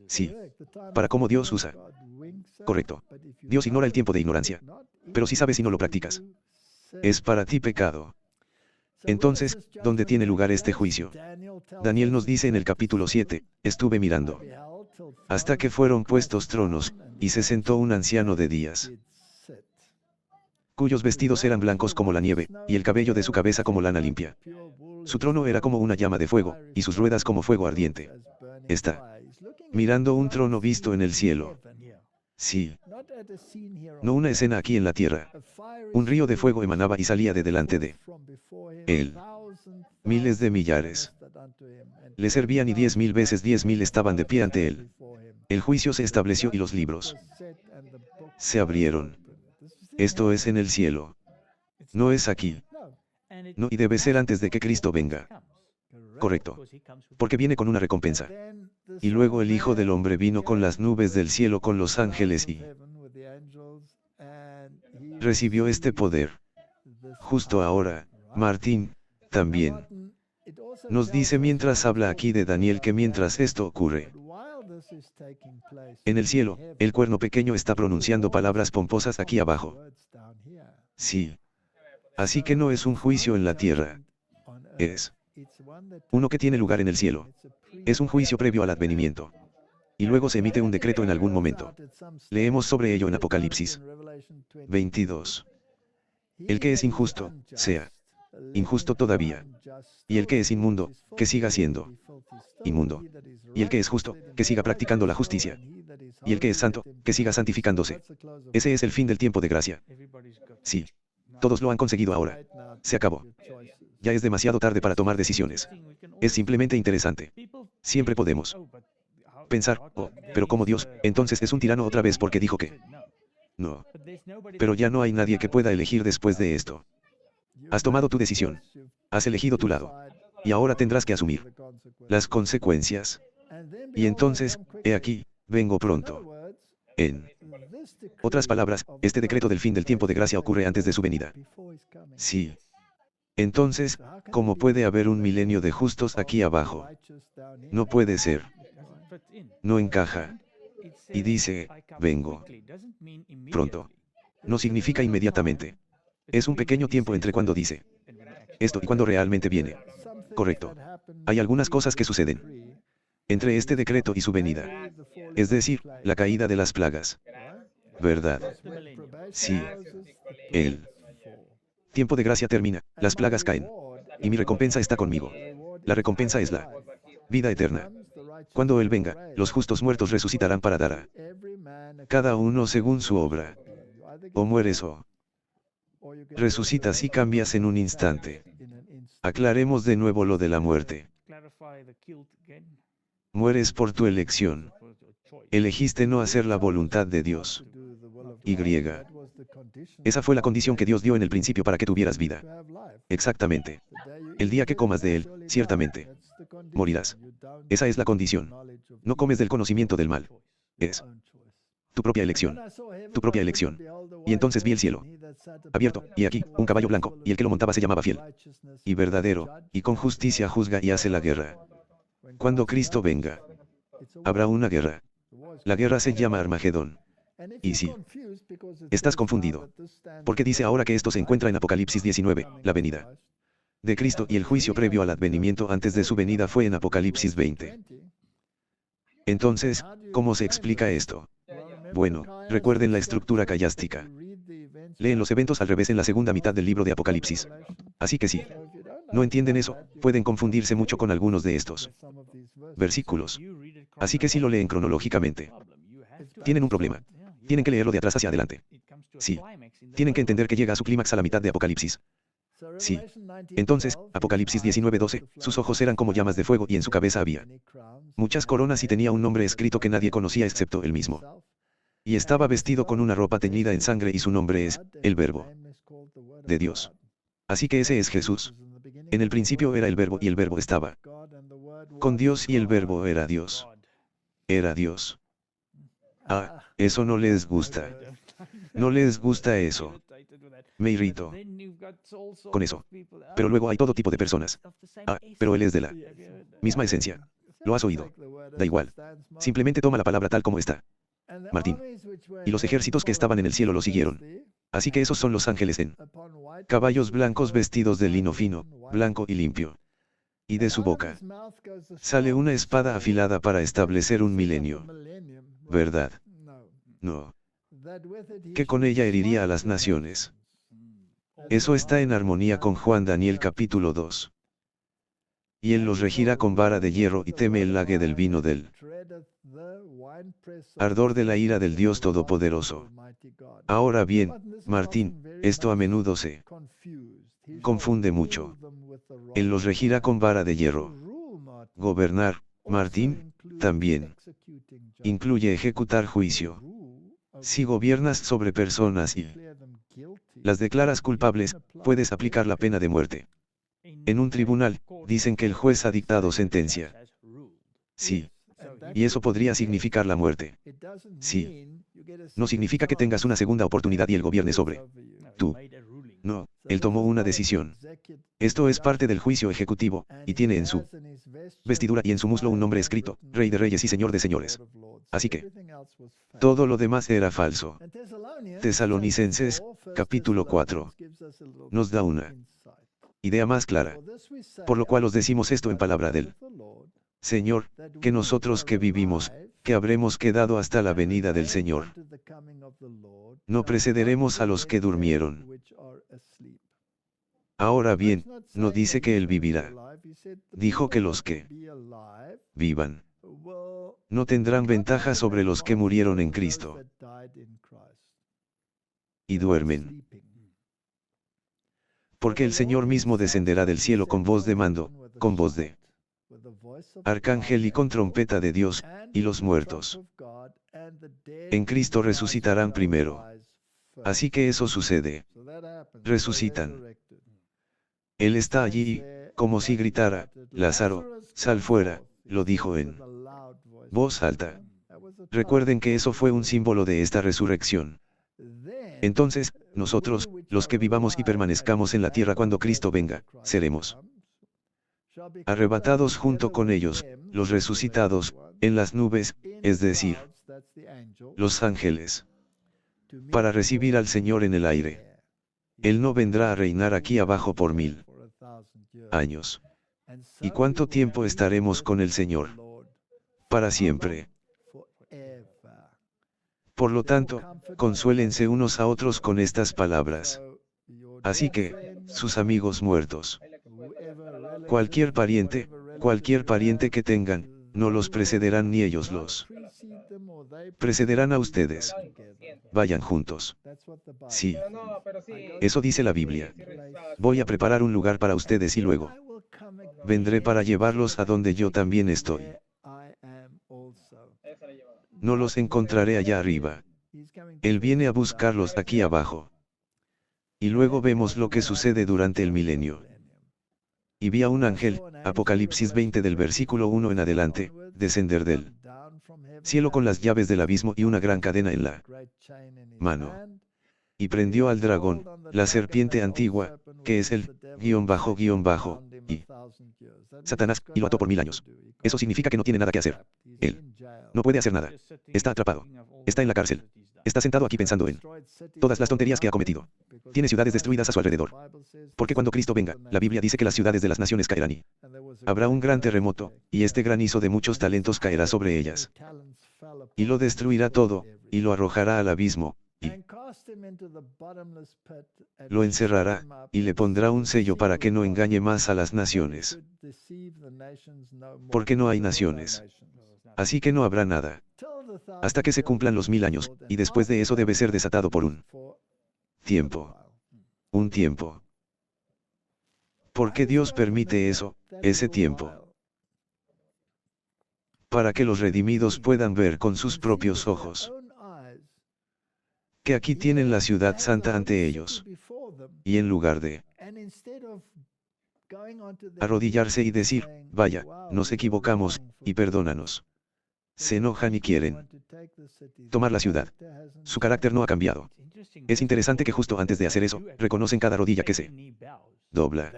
Sí. Para cómo Dios usa. Correcto. Dios ignora el tiempo de ignorancia. Pero si sabes y no lo practicas, es para ti pecado. Entonces, ¿dónde tiene lugar este juicio? Daniel nos dice en el capítulo 7, estuve mirando hasta que fueron puestos tronos, y se sentó un anciano de días, cuyos vestidos eran blancos como la nieve, y el cabello de su cabeza como lana limpia. Su trono era como una llama de fuego, y sus ruedas como fuego ardiente. Está mirando un trono visto en el cielo. Sí. No una escena aquí en la tierra. Un río de fuego emanaba y salía de delante de él. Miles de millares le servían y 10.000 veces 10.000 estaban de pie ante él. El juicio se estableció y los libros se abrieron. Esto es en el cielo. No es aquí. No, y debe ser antes de que Cristo venga. Correcto. Porque viene con una recompensa. Y luego el Hijo del Hombre vino con las nubes del cielo con los ángeles y recibió este poder. Justo ahora, Martín, también nos dice mientras habla aquí de Daniel que mientras esto ocurre en el cielo, el cuerno pequeño está pronunciando palabras pomposas aquí abajo. Sí. Así que no es un juicio en la tierra. Es uno que tiene lugar en el cielo. Es un juicio previo al advenimiento. Y luego se emite un decreto en algún momento. Leemos sobre ello en Apocalipsis 22. El que es injusto, sea injusto todavía. Y el que es inmundo, que siga siendo inmundo. Y el que es justo, que siga practicando la justicia. Y el que es santo, que siga santificándose. Ese es el fin del tiempo de gracia. Sí. Todos lo han conseguido ahora. Se acabó. Ya es demasiado tarde para tomar decisiones. Es simplemente interesante. Siempre podemos pensar, oh, pero como Dios, entonces es un tirano otra vez porque dijo que no. Pero ya no hay nadie que pueda elegir después de esto. Has tomado tu decisión. Has elegido tu lado. Y ahora tendrás que asumir las consecuencias. Y entonces, he aquí, vengo pronto. En otras palabras, este decreto del fin del tiempo de gracia ocurre antes de su venida. Sí. Entonces, ¿cómo puede haber un milenio de justos aquí abajo? No puede ser. No encaja. Y dice, vengo pronto. No significa inmediatamente. Es un pequeño tiempo entre cuando dice esto y cuando realmente viene. Correcto. Hay algunas cosas que suceden entre este decreto y su venida. Es decir, la caída de las plagas. ¿Verdad? Sí. El tiempo de gracia termina, las plagas caen. Y mi recompensa está conmigo. La recompensa es la vida eterna. Cuando Él venga, los justos muertos resucitarán para dar a cada uno según su obra. O mueres o resucitas y cambias en un instante. Aclaremos de nuevo lo de la muerte. Mueres por tu elección. Elegiste no hacer la voluntad de Dios. Y. Esa fue la condición que Dios dio en el principio para que tuvieras vida. Exactamente. El día que comas de él, ciertamente morirás. Esa es la condición. No comes del conocimiento del mal. Es tu propia elección. Tu propia elección. Y entonces vi el cielo abierto, y aquí, un caballo blanco, y el que lo montaba se llamaba Fiel y verdadero, y con justicia juzga y hace la guerra. Cuando Cristo venga, habrá una guerra. La guerra se llama Armagedón. Y si estás confundido, porque dice ahora que esto se encuentra en Apocalipsis 19, la venida de Cristo y el juicio previo al advenimiento antes de su venida fue en Apocalipsis 20. Entonces, ¿cómo se explica esto? Bueno, recuerden la estructura callástica. Leen los eventos al revés en la segunda mitad del libro de Apocalipsis. Así que si no entienden eso, pueden confundirse mucho con algunos de estos versículos. Así que si lo leen cronológicamente, tienen un problema. Tienen que leerlo de atrás hacia adelante. Sí. Tienen que entender que llega a su clímax a la mitad de Apocalipsis. Sí. Entonces, Apocalipsis 19:12, sus ojos eran como llamas de fuego y en su cabeza había muchas coronas y tenía un nombre escrito que nadie conocía excepto él mismo. Y estaba vestido con una ropa teñida en sangre y su nombre es, el Verbo de Dios. Así que ese es Jesús. En el principio era el Verbo y el Verbo estaba con Dios y el Verbo era Dios. Era Dios. Ah, eso no les gusta. No les gusta eso. Me irrito con eso. Pero luego hay todo tipo de personas. Ah, pero él es de la misma esencia. ¿Lo has oído? Da igual. Simplemente toma la palabra tal como está. Martín. Y los ejércitos que estaban en el cielo lo siguieron. Así que esos son los ángeles en caballos blancos vestidos de lino fino, blanco y limpio. Y de su boca sale una espada afilada para establecer un milenio. ¿Verdad? No. Que con ella heriría a las naciones. Eso está en armonía con Juan Daniel capítulo 2. Y él los regirá con vara de hierro y teme el lague del vino del ardor de la ira del Dios Todopoderoso. Ahora bien, Martín, esto a menudo se confunde mucho. Él los regirá con vara de hierro. Gobernar, Martín, también incluye ejecutar juicio. Si gobiernas sobre personas y las declaras culpables, puedes aplicar la pena de muerte. En un tribunal, dicen que el juez ha dictado sentencia. Sí. Y eso podría significar la muerte. Sí. No significa que tengas una segunda oportunidad y él gobierne sobre tú. No, él tomó una decisión. Esto es parte del juicio ejecutivo, y tiene en su vestidura y en su muslo un nombre escrito, Rey de Reyes y Señor de Señores. Así que, todo lo demás era falso. Tesalonicenses, capítulo 4. Nos da una idea más clara. Por lo cual os decimos esto en palabra del Señor, que nosotros que vivimos, que habremos quedado hasta la venida del Señor, no precederemos a los que durmieron. Ahora bien, no dice que Él vivirá. Dijo que los que vivan no tendrán ventaja sobre los que murieron en Cristo y duermen. Porque el Señor mismo descenderá del cielo con voz de mando, con voz de arcángel y con trompeta de Dios, y los muertos en Cristo resucitarán primero. Así que eso sucede. Resucitan. Él está allí, como si gritara, Lázaro, sal fuera, lo dijo en voz alta. Recuerden que eso fue un símbolo de esta resurrección. Entonces, nosotros, los que vivamos y permanezcamos en la tierra cuando Cristo venga, seremos arrebatados junto con ellos, los resucitados, en las nubes, es decir, los ángeles, para recibir al Señor en el aire. Él no vendrá a reinar aquí abajo por 1000 años. ¿Y cuánto tiempo estaremos con el Señor? Para siempre. Por lo tanto, consuélense unos a otros con estas palabras. Así que, sus amigos muertos, cualquier pariente que tengan, no los precederán ni ellos los precederán a ustedes. Vayan juntos. Sí. Eso dice la Biblia. Voy a preparar un lugar para ustedes y luego vendré para llevarlos a donde yo también estoy. No los encontraré allá arriba. Él viene a buscarlos aquí abajo. Y luego vemos lo que sucede durante el milenio. Y vi a un ángel, Apocalipsis 20 del versículo 1 en adelante, descender del cielo con las llaves del abismo y una gran cadena en la mano. Y prendió al dragón, la serpiente antigua, que es el y Satanás, y lo ató por 1000 años. Eso significa que no tiene nada que hacer. Él no puede hacer nada. Está atrapado. Está en la cárcel. Está sentado aquí pensando en todas las tonterías que ha cometido. Tiene ciudades destruidas a su alrededor. Porque cuando Cristo venga, la Biblia dice que las ciudades de las naciones caerán y habrá un gran terremoto, y este granizo de muchos talentos caerá sobre ellas. Y lo destruirá todo, y lo arrojará al abismo, y lo encerrará, y le pondrá un sello para que no engañe más a las naciones. Porque no hay naciones. Así que no habrá nada. Hasta que se cumplan los 1000 años, y después de eso debe ser desatado por un tiempo. Un tiempo. ¿Por qué Dios permite eso, ese tiempo? Para que los redimidos puedan ver con sus propios ojos que aquí tienen la ciudad santa ante ellos. Y en lugar de arrodillarse y decir, vaya, nos equivocamos, y perdónanos, se enojan y quieren tomar la ciudad. Su carácter no ha cambiado. Es interesante que justo antes de hacer eso, reconocen cada rodilla que se dobla.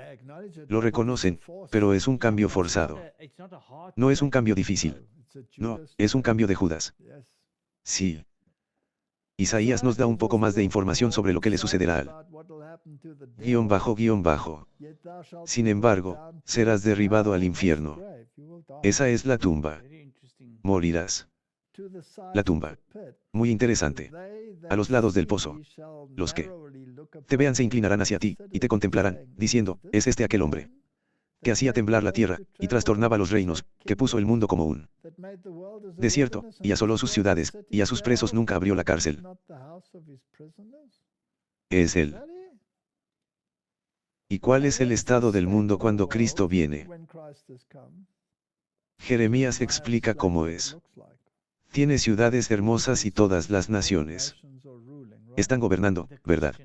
Lo reconocen, pero es un cambio forzado. No es un cambio difícil. No, es un cambio de Judas. Sí. Isaías nos da un poco más de información sobre lo que le sucederá al __. Sin embargo, serás derribado al infierno. Esa es la tumba. Morirás. La tumba. Muy interesante. A los lados del pozo. Los que te vean se inclinarán hacia ti, y te contemplarán, diciendo, es este aquel hombre que hacía temblar la tierra, y trastornaba los reinos, que puso el mundo como un desierto, y asoló sus ciudades, y a sus presos nunca abrió la cárcel. Es él. ¿Y cuál es el estado del mundo cuando Cristo viene? Jeremías explica cómo es. Tiene ciudades hermosas y todas las naciones están gobernando, ¿verdad?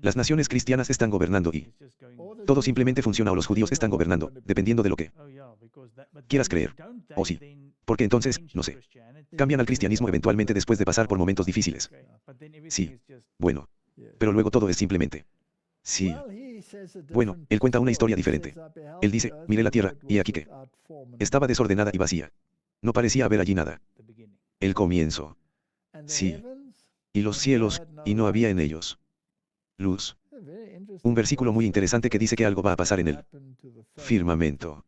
Las naciones cristianas están gobernando y todo simplemente funciona o los judíos están gobernando, dependiendo de lo que quieras creer. O sí. Porque entonces, no sé. Cambian al cristianismo eventualmente después de pasar por momentos difíciles. Sí. Bueno. Pero luego todo es simplemente. Sí. Bueno, él cuenta una historia diferente. Él dice, miré la tierra, y aquí que estaba desordenada y vacía. No parecía haber allí nada. El comienzo. Sí. Y los cielos, y no había en ellos luz. Un versículo muy interesante que dice que algo va a pasar en el firmamento.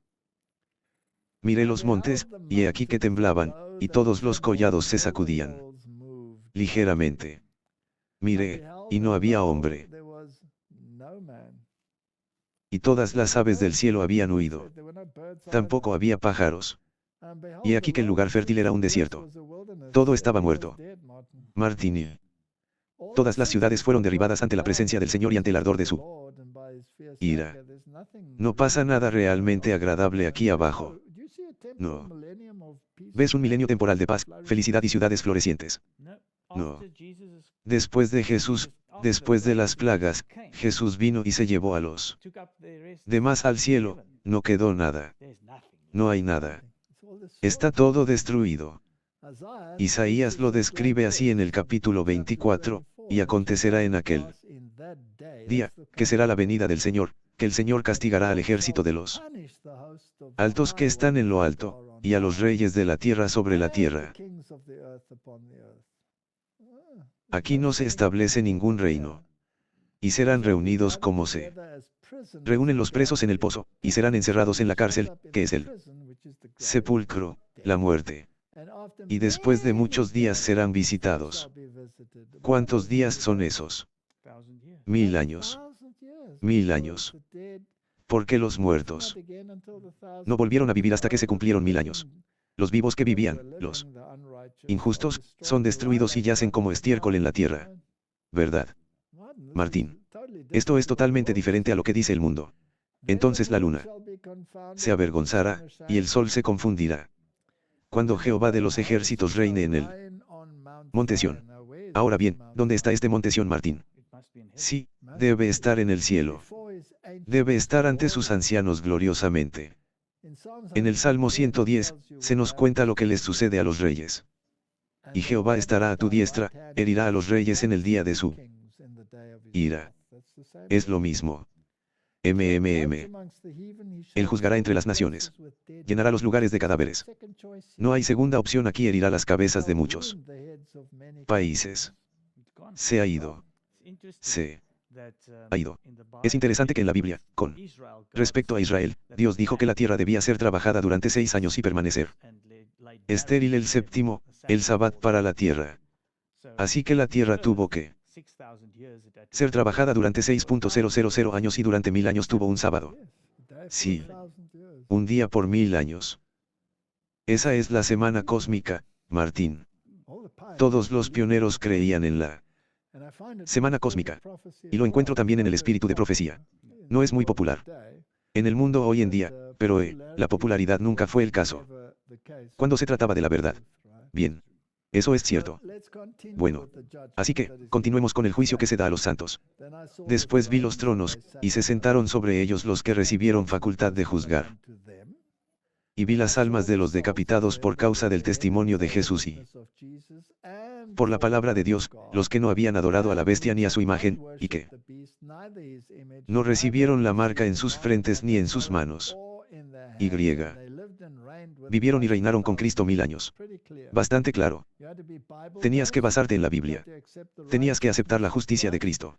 Miré los montes, y he aquí que temblaban, y todos los collados se sacudían ligeramente. Miré, y no había hombre. Y todas las aves del cielo habían huido. Tampoco había pájaros. Y aquí que el lugar fértil era un desierto. Todo estaba muerto. Martín. Todas las ciudades fueron derribadas ante la presencia del Señor y ante el ardor de su ira. No pasa nada realmente agradable aquí abajo. No. ¿Ves un milenio temporal de paz, felicidad y ciudades florecientes? No. Después de Jesús, después de las plagas, Jesús vino y se llevó a los demás al cielo, no quedó nada. No hay nada. Está todo destruido. Isaías lo describe así en el capítulo 24, y acontecerá en aquel día, que será la venida del Señor, que el Señor castigará al ejército de los altos que están en lo alto, y a los reyes de la tierra sobre la tierra. Aquí no se establece ningún reino. Y serán reunidos como se reúnen los presos en el pozo, y serán encerrados en la cárcel, que es el sepulcro, la muerte. Y después de muchos días serán visitados. ¿Cuántos días son esos? 1000 años. 1000 años. Porque los muertos no volvieron a vivir hasta que se cumplieron 1000 años. Los vivos que vivían, los injustos, son destruidos y yacen como estiércol en la tierra. ¿Verdad? Martín. Esto es totalmente diferente a lo que dice el mundo. Entonces la luna se avergonzará, y el sol se confundirá. Cuando Jehová de los ejércitos reine en el monte Sión. Ahora bien, ¿dónde está este monte Sión, Martín? Sí, debe estar en el cielo. Debe estar ante sus ancianos gloriosamente. En el Salmo 110, se nos cuenta lo que les sucede a los reyes. Y Jehová estará a tu diestra, herirá a los reyes en el día de su ira. Es lo mismo. Él juzgará entre las naciones. Llenará los lugares de cadáveres. No hay segunda opción aquí, herirá las cabezas de muchos países. Se ha ido. Se ha ido. Es interesante que en la Biblia, con respecto a Israel, Dios dijo que la tierra debía ser trabajada durante 6 años y permanecer estéril el séptimo, el sabbat para la tierra. Así que la tierra tuvo que ser trabajada durante 6.000 años y durante 1000 años tuvo un sábado. Sí. Un día por 1000 años. Esa es la semana cósmica, Martín. Todos los pioneros creían en la semana cósmica. Y lo encuentro también en el espíritu de profecía. No es muy popular en el mundo hoy en día, pero la popularidad nunca fue el caso cuando se trataba de la verdad. Bien. Eso es cierto. Bueno. Así que, continuemos con el juicio que se da a los santos. Después vi los tronos, y se sentaron sobre ellos los que recibieron facultad de juzgar. Y vi las almas de los decapitados por causa del testimonio de Jesús y por la palabra de Dios, los que no habían adorado a la bestia ni a su imagen, y que no recibieron la marca en sus frentes ni en sus manos. Y vivieron y reinaron con Cristo 1000 años. Bastante claro. Tenías que basarte en la Biblia. Tenías que aceptar la justicia de Cristo.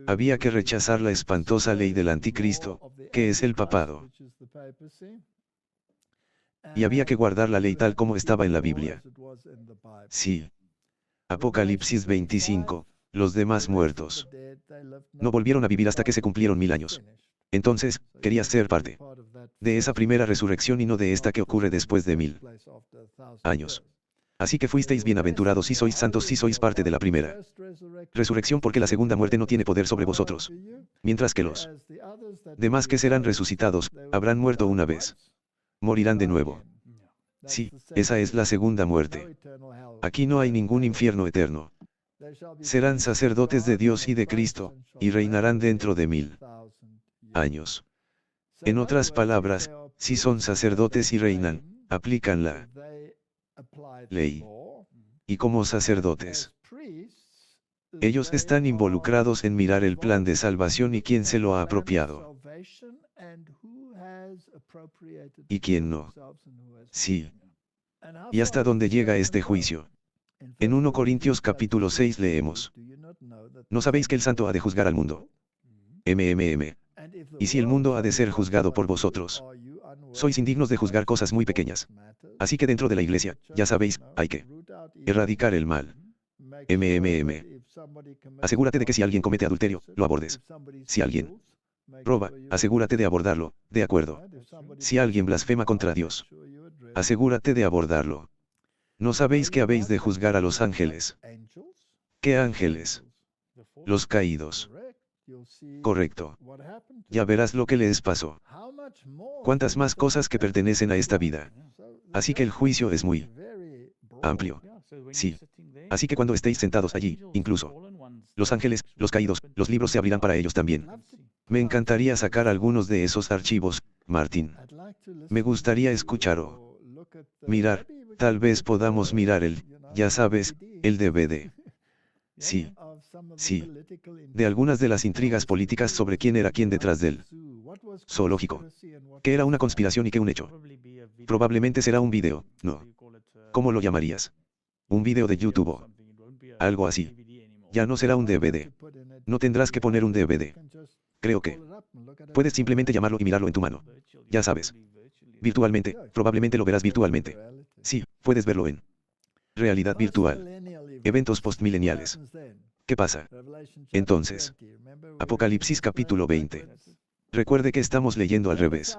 Había que rechazar la espantosa ley del anticristo, que es el papado. Y había que guardar la ley tal como estaba en la Biblia. Sí. Apocalipsis 25, los demás muertos no volvieron a vivir hasta que se cumplieron 1000 años. Entonces, querías ser parte de esa primera resurrección y no de esta que ocurre después de 1000 años. Así que fuisteis bienaventurados si sois santos si sois parte de la primera resurrección, porque la segunda muerte no tiene poder sobre vosotros. Mientras que los demás que serán resucitados, habrán muerto una vez. Morirán de nuevo. Sí, esa es la segunda muerte. Aquí no hay ningún infierno eterno. Serán sacerdotes de Dios y de Cristo, y reinarán dentro de 1000 años. En otras palabras, si son sacerdotes y reinan, aplican la ley. Y como sacerdotes, ellos están involucrados en mirar el plan de salvación y quién se lo ha apropiado. ¿Y quién no? Sí. ¿Y hasta dónde llega este juicio? En 1 Corintios capítulo 6 leemos: ¿No sabéis que el santo ha de juzgar al mundo? Y si el mundo ha de ser juzgado por vosotros, sois indignos de juzgar cosas muy pequeñas. Así que dentro de la iglesia, ya sabéis, hay que erradicar el mal. Asegúrate de que si alguien comete adulterio, lo abordes. Si alguien roba, asegúrate de abordarlo, de acuerdo. Si alguien blasfema contra Dios, Asegúrate de abordarlo. ¿No sabéis que habéis de juzgar a los ángeles? ¿Qué ángeles? Los caídos. Correcto. Ya verás lo que les pasó. ¿Cuántas más cosas que pertenecen a esta vida? Así que el juicio es muy amplio. Sí. Así que cuando estéis sentados allí, incluso los ángeles, los caídos, los libros se abrirán para ellos también. Me encantaría sacar algunos de esos archivos, Martín. Me gustaría escuchar o mirar, tal vez podamos mirar ya sabes, el DVD. Sí. Sí. De algunas de las intrigas políticas sobre quién era quién detrás del zoológico. Que era una conspiración y que un hecho. Probablemente será un video, ¿no? ¿Cómo lo llamarías? Un video de YouTube o algo así. Ya no será un DVD. No tendrás que poner un DVD. Creo que puedes simplemente llamarlo y mirarlo en tu mano. Ya sabes. Virtualmente, probablemente lo verás virtualmente. Sí, puedes verlo en realidad virtual. Eventos postmileniales. ¿Qué pasa? Entonces, Apocalipsis capítulo 20. Recuerde que estamos leyendo al revés.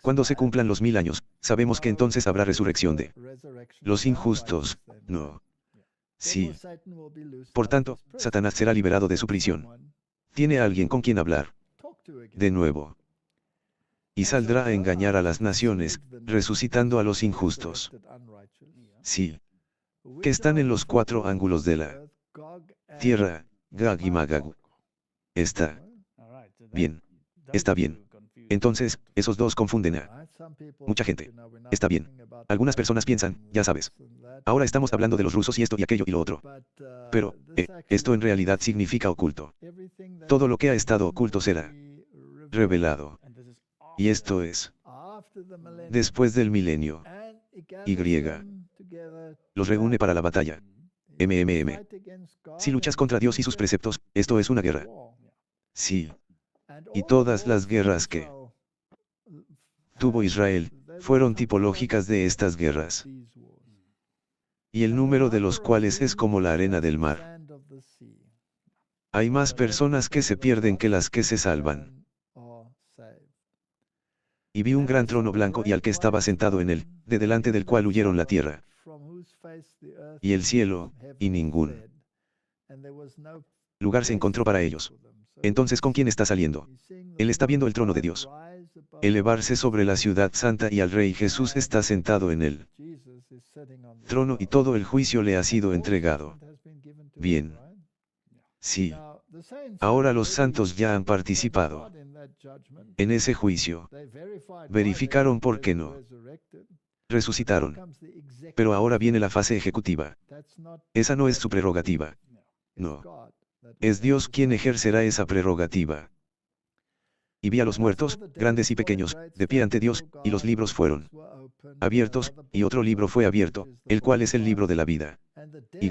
Cuando se cumplan los 1000 años, sabemos que entonces habrá resurrección de los injustos, ¿no? Sí. Por tanto, Satanás será liberado de su prisión. Tiene a alguien con quien hablar. De nuevo. Y saldrá a engañar a las naciones, resucitando a los injustos. Sí. Que están en los 4 ángulos de la tierra, Gag y Magag. Está bien. Está bien. Entonces, esos dos confunden a mucha gente. Está bien. Algunas personas piensan, ya sabes. Ahora estamos hablando de los rusos y esto y aquello y lo otro. Pero, esto en realidad significa oculto. Todo lo que ha estado oculto será revelado. Y esto es después del milenio. Y. Los reúne para la batalla. Si luchas contra Dios y sus preceptos, esto es una guerra. Sí. Y todas las guerras que tuvo Israel, fueron tipológicas de estas guerras. Y el número de los cuales es como la arena del mar. Hay más personas que se pierden que las que se salvan. Y vi un gran trono blanco y al que estaba sentado en él, de delante del cual huyeron la tierra, y el cielo, y ningún lugar se encontró para ellos. Entonces, ¿con quién está saliendo? Él está viendo el trono de Dios elevarse sobre la ciudad santa y al Rey Jesús está sentado en el trono y todo el juicio le ha sido entregado. Bien. Sí. Ahora los santos ya han participado en ese juicio. Verificaron por qué no resucitaron. Pero ahora viene la fase ejecutiva. Esa no es su prerrogativa. No. Es Dios quien ejercerá esa prerrogativa. Y vi a los muertos, grandes y pequeños, de pie ante Dios, y los libros fueron abiertos, y otro libro fue abierto, el cual es el libro de la vida. Y.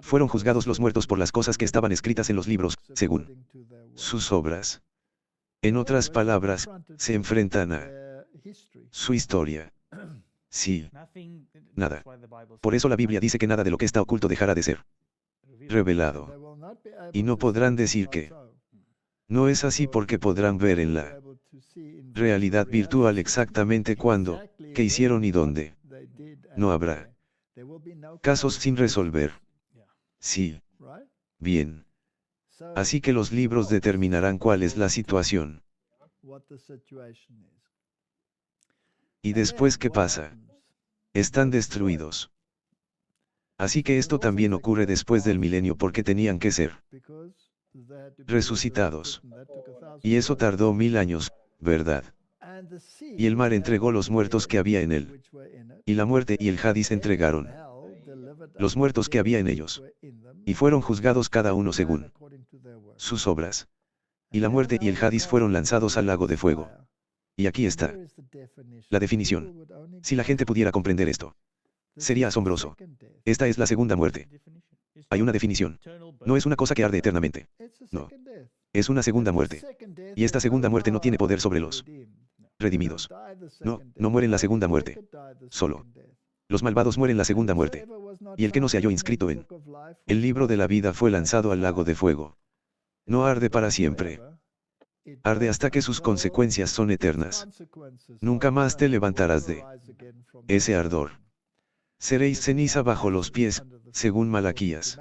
Fueron juzgados los muertos por las cosas que estaban escritas en los libros, según sus obras. En otras palabras, se enfrentan a su historia. Sí. Nada. Por eso la Biblia dice que nada de lo que está oculto dejará de ser revelado. Y no podrán decir que no es así porque podrán ver en la realidad virtual exactamente cuándo, qué hicieron y dónde. No habrá casos sin resolver. Sí. Bien. Así que los libros determinarán cuál es la situación. ¿Y después qué pasa? Están destruidos. Así que esto también ocurre después del milenio porque tenían que ser resucitados. Y eso tardó 1000 años, ¿verdad? Y el mar entregó los muertos que había en él. Y la muerte y el Hadís entregaron los muertos que había en ellos. Y fueron juzgados cada uno según sus obras. Y la muerte y el Hadís fueron lanzados al lago de fuego. Y aquí está la definición. Si la gente pudiera comprender esto, sería asombroso. Esta es la segunda muerte. Hay una definición. No es una cosa que arde eternamente. No. Es una segunda muerte. Y esta segunda muerte no tiene poder sobre los redimidos. No, no mueren la segunda muerte. Solo los malvados mueren la segunda muerte. Y el que no se halló inscrito en el libro de la vida fue lanzado al lago de fuego. No arde para siempre. arde hasta que sus consecuencias son eternas. Nunca más te levantarás de ese ardor. Seréis ceniza bajo los pies, según Malaquías.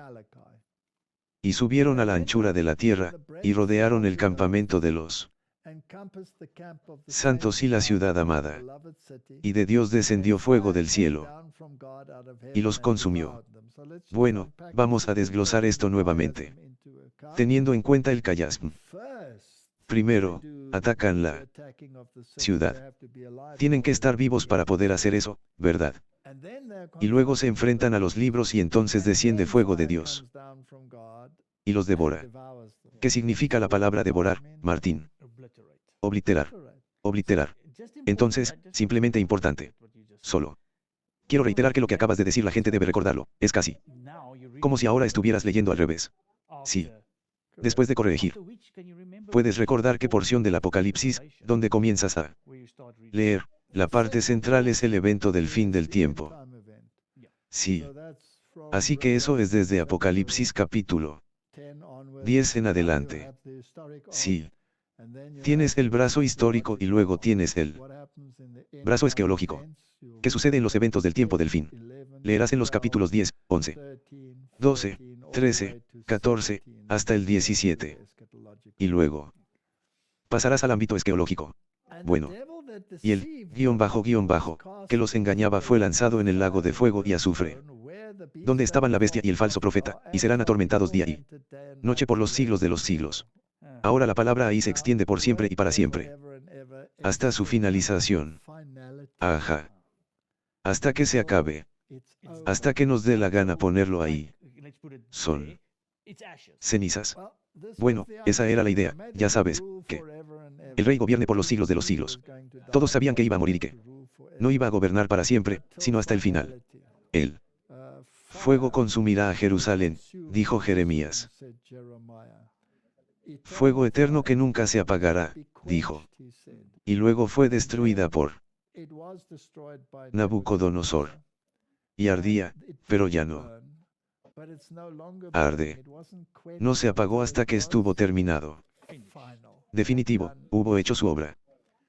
Y subieron a la anchura de la tierra, y rodearon el campamento de los santos y la ciudad amada. Y de Dios descendió fuego del cielo, y los consumió. Bueno, vamos a desglosar esto nuevamente. Teniendo en cuenta el Qayasm. Primero, atacan la ciudad. Tienen que estar vivos para poder hacer eso, ¿verdad? Y luego se enfrentan a los libros y entonces desciende fuego de Dios. Y los devora. ¿Qué significa la palabra devorar, Martín? Obliterar. Obliterar. Entonces, simplemente importante. Solo. Quiero reiterar que lo que acabas de decir la gente debe recordarlo, es casi como si ahora estuvieras leyendo al revés. Sí. Después de corregir. ¿Puedes recordar qué porción del Apocalipsis, donde comienzas a leer? La parte central es el evento del fin del tiempo. Sí. Así que eso es desde Apocalipsis capítulo 10 en adelante. Sí. Tienes el brazo histórico y luego tienes el brazo esqueológico. ¿Qué sucede en los eventos del tiempo del fin? Leerás en los capítulos 10, 11, 12, 13, 14, hasta el 17. Y luego pasarás al ámbito esqueológico. Bueno. Y el que los engañaba fue lanzado en el lago de fuego y azufre, donde estaban la bestia y el falso profeta, y serán atormentados día y noche por los siglos de los siglos. Ahora la palabra ahí se extiende por siempre y para siempre. Hasta su finalización. Ajá. Hasta que se acabe. Hasta que nos dé la gana ponerlo ahí. Son cenizas. Bueno, esa era la idea, ya sabes, que el rey gobierne por los siglos de los siglos. Todos sabían que iba a morir y que no iba a gobernar para siempre, sino hasta el final. El fuego consumirá a Jerusalén, dijo Jeremías. Fuego eterno que nunca se apagará, dijo. Y luego fue destruida por Nabucodonosor. Y ardía, pero ya no arde. No se apagó hasta que estuvo terminado. Definitivo, hubo hecho su obra.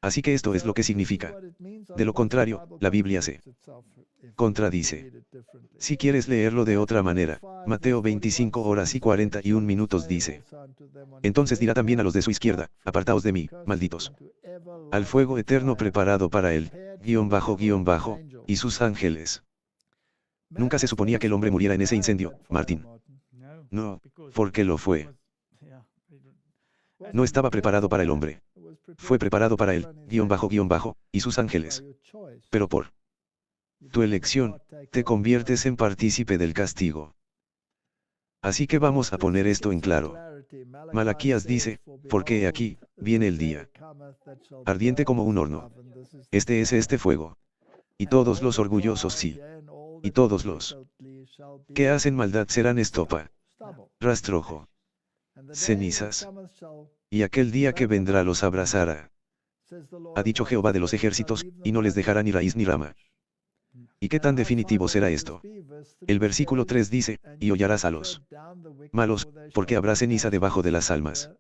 Así que esto es lo que significa. De lo contrario, la Biblia se contradice. Si quieres leerlo de otra manera, Mateo 25 horas y 41 minutos dice. Entonces dirá también a los de su izquierda, apartaos de mí, malditos. Al fuego eterno preparado para él, y sus ángeles. Nunca se suponía que el hombre muriera en ese incendio, Martín. No, porque lo fue. No estaba preparado para el hombre. Fue preparado para él, y sus ángeles. Pero por tu elección, te conviertes en partícipe del castigo. Así que vamos a poner esto en claro. Malaquías dice, porque he aquí, viene el día. Ardiente como un horno. Este es este fuego. Y todos los orgullosos sí. Y todos los que hacen maldad serán estopa, rastrojo, cenizas. Y aquel día que vendrá los abrazará. Ha dicho Jehová de los ejércitos, y no les dejará ni raíz ni rama. ¿Y qué tan definitivo será esto? El versículo 3 dice, y hollarás a los malos, porque habrá ceniza debajo de las almas.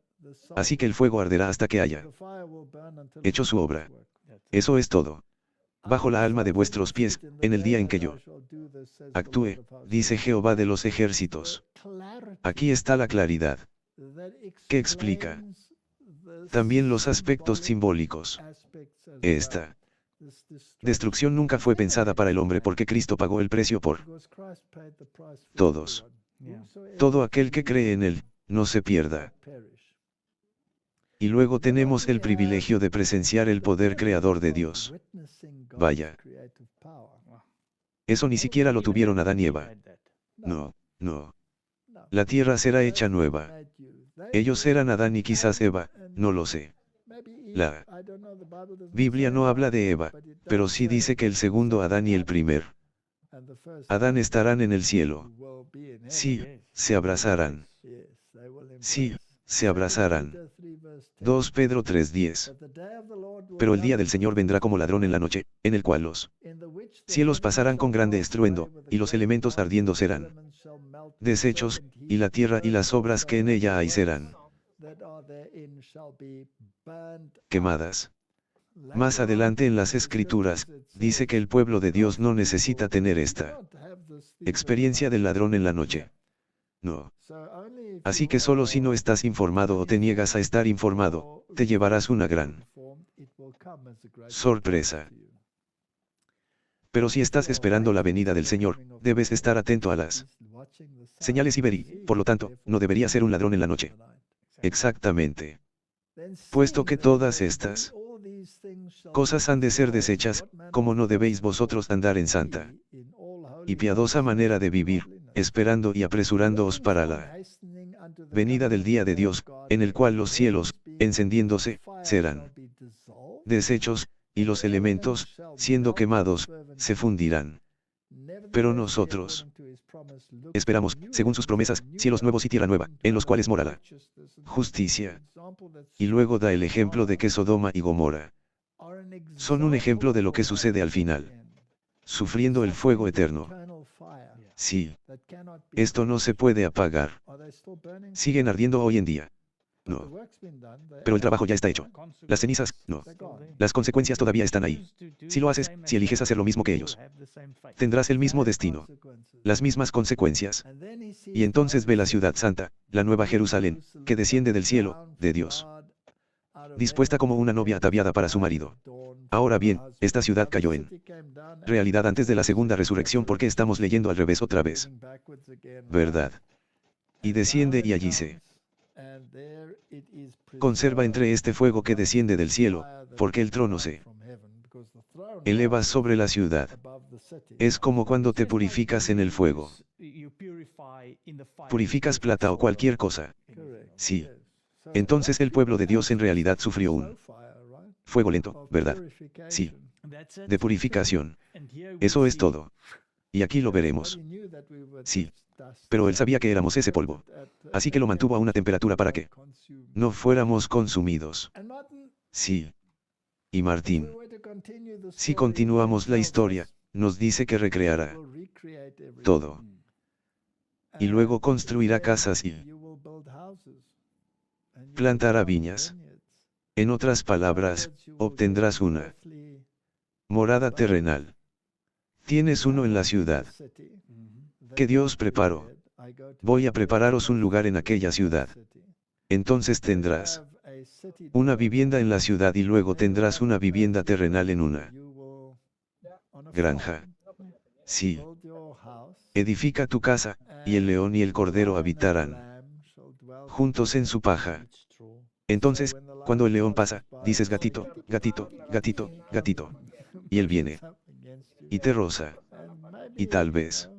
Así que el fuego arderá hasta que haya hecho su obra. Eso es todo. Bajo la alma de vuestros pies, en el día en que yo actúe, dice Jehová de los ejércitos. Aquí está la claridad. ¿Qué explica? También los aspectos simbólicos. Esta destrucción nunca fue pensada para el hombre porque Cristo pagó el precio por todos. Todo aquel que cree en él, no se pierda. Y luego tenemos el privilegio de presenciar el poder creador de Dios. Vaya. Eso ni siquiera lo tuvieron Adán y Eva. No, no. La tierra será hecha nueva. Ellos eran Adán y quizás Eva, no lo sé. La Biblia no habla de Eva, pero sí dice que el segundo Adán y el primer Adán estarán en el cielo. Sí, se abrazarán. Sí, se abrazarán. 2 Pedro 3:10. Pero el día del Señor vendrá como ladrón en la noche, en el cual los cielos pasarán con grande estruendo, y los elementos ardiendo serán deshechos, y la tierra y las obras que en ella hay serán quemadas. Más adelante en las Escrituras, dice que el pueblo de Dios no necesita tener esta experiencia del ladrón en la noche. No. Así que solo si no estás informado o te niegas a estar informado, te llevarás una gran sorpresa. Pero si estás esperando la venida del Señor, debes estar atento a las señales y ver, por lo tanto, no debería ser un ladrón en la noche. Exactamente. Puesto que todas estas cosas han de ser deshechas, ¿cómo no debéis vosotros andar en santa y piadosa manera de vivir, esperando y apresurándoos para la venida del día de Dios, en el cual los cielos, encendiéndose, serán deshechos, y los elementos, siendo quemados, se fundirán? Pero nosotros esperamos, según sus promesas, cielos nuevos y tierra nueva, en los cuales mora la justicia. Y luego da el ejemplo de que Sodoma y Gomorra son un ejemplo de lo que sucede al final, sufriendo el fuego eterno. Sí, esto no se puede apagar. Siguen ardiendo hoy en día. No. Pero el trabajo ya está hecho. Las cenizas, no. Las consecuencias todavía están ahí. Si lo haces, si eliges hacer lo mismo que ellos, tendrás el mismo destino, las mismas consecuencias. Y entonces ve la ciudad santa, la nueva Jerusalén, que desciende del cielo, de Dios, dispuesta como una novia ataviada para su marido. Ahora bien, esta ciudad cayó en realidad antes de la segunda resurrección porque estamos leyendo al revés otra vez. ¿Verdad? Y desciende y allí se conserva entre este fuego que desciende del cielo, porque el trono se eleva sobre la ciudad. Es como cuando te purificas en el fuego. Purificas plata o cualquier cosa. Sí. Entonces el pueblo de Dios en realidad sufrió un fuego lento, ¿verdad? Sí. De purificación. Eso es todo. Y aquí lo veremos. Sí. Pero él sabía que éramos ese polvo. Así que lo mantuvo a una temperatura para que no fuéramos consumidos. Sí. Y Martín, si continuamos la historia, nos dice que recreará todo. Y luego construirá casas y plantará viñas. En otras palabras, obtendrás una morada terrenal. Tienes uno en la ciudad que Dios preparó. Voy a prepararos un lugar en aquella ciudad. Entonces tendrás una vivienda en la ciudad y luego tendrás una vivienda terrenal en una granja. Sí. Edifica tu casa, y el león y el cordero habitarán juntos en su paja. Entonces, cuando el león pasa, dices gatito, gatito, gatito, gatito. Y él viene y te roza. Y tal vez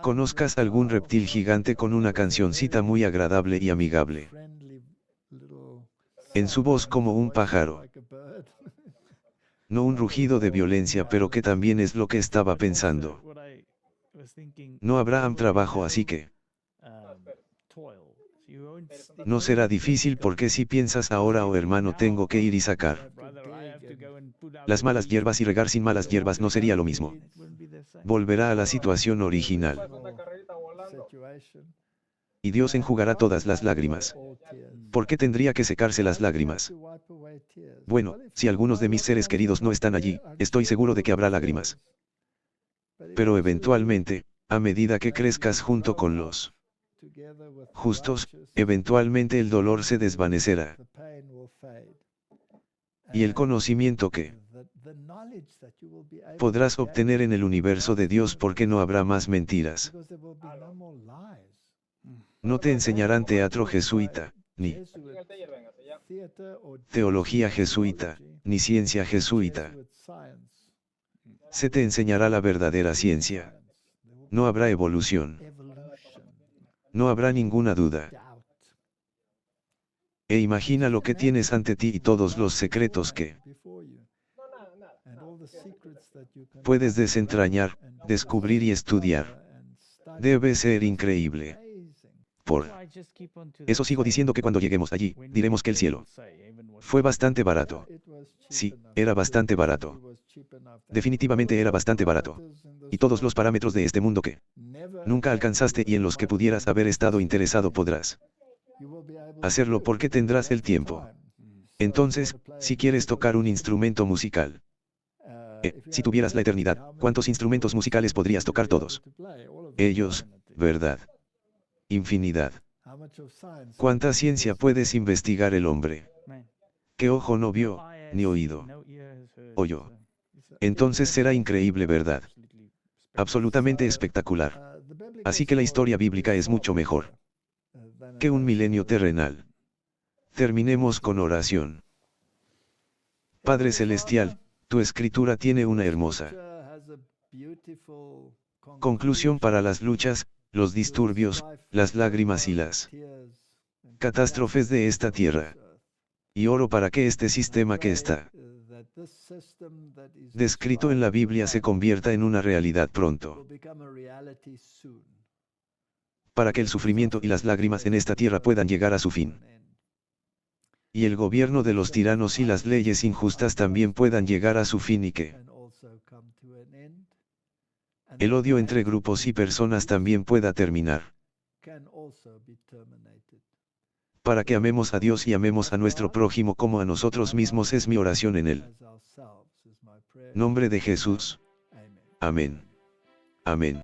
conozcas algún reptil gigante con una cancioncita muy agradable y amigable en su voz como un pájaro. No un rugido de violencia, pero que también es lo que estaba pensando. No habrá trabajo, así que no será difícil, porque si piensas ahora, oh hermano, tengo que ir y sacar las malas hierbas y regar sin malas hierbas, no sería lo mismo. Volverá a la situación original. Y Dios enjugará todas las lágrimas. ¿Por qué tendría que secarse las lágrimas? Bueno, si algunos de mis seres queridos no están allí, estoy seguro de que habrá lágrimas. Pero eventualmente, a medida que crezcas junto con los justos, eventualmente el dolor se desvanecerá. Y el conocimiento que podrás obtener en el universo de Dios, porque no habrá más mentiras. No te enseñarán teatro jesuita, ni teología jesuita, ni ciencia jesuita. Se te enseñará la verdadera ciencia. No habrá evolución. No habrá ninguna duda. E imagina lo que tienes ante ti y todos los secretos que puedes desentrañar, descubrir y estudiar. Debe ser increíble. Por eso sigo diciendo que cuando lleguemos allí, diremos que el cielo fue bastante barato. Sí, era bastante barato. Definitivamente era bastante barato. Y todos los parámetros de este mundo que nunca alcanzaste y en los que pudieras haber estado interesado podrás Hacerlo porque tendrás el tiempo. Entonces, si quieres tocar un instrumento musical, si tuvieras la eternidad, ¿cuántos instrumentos musicales podrías tocar todos? Ellos, ¿verdad? Infinidad. ¿Cuánta ciencia puedes investigar el hombre? ¿Qué ojo no vio, ni oído oyó? Entonces será increíble, ¿verdad? Absolutamente espectacular. Así que la historia bíblica es mucho mejor que un milenio terrenal. Terminemos con oración. Padre Celestial, tu escritura tiene una hermosa conclusión para las luchas, los disturbios, las lágrimas y las catástrofes de esta tierra. Y oro para que este sistema que está descrito en la Biblia se convierta en una realidad pronto. Para que el sufrimiento y las lágrimas en esta tierra puedan llegar a su fin. Y el gobierno de los tiranos y las leyes injustas también puedan llegar a su fin y que el odio entre grupos y personas también pueda terminar. Para que amemos a Dios y amemos a nuestro prójimo como a nosotros mismos es mi oración en el nombre de Jesús. Amén. Amén.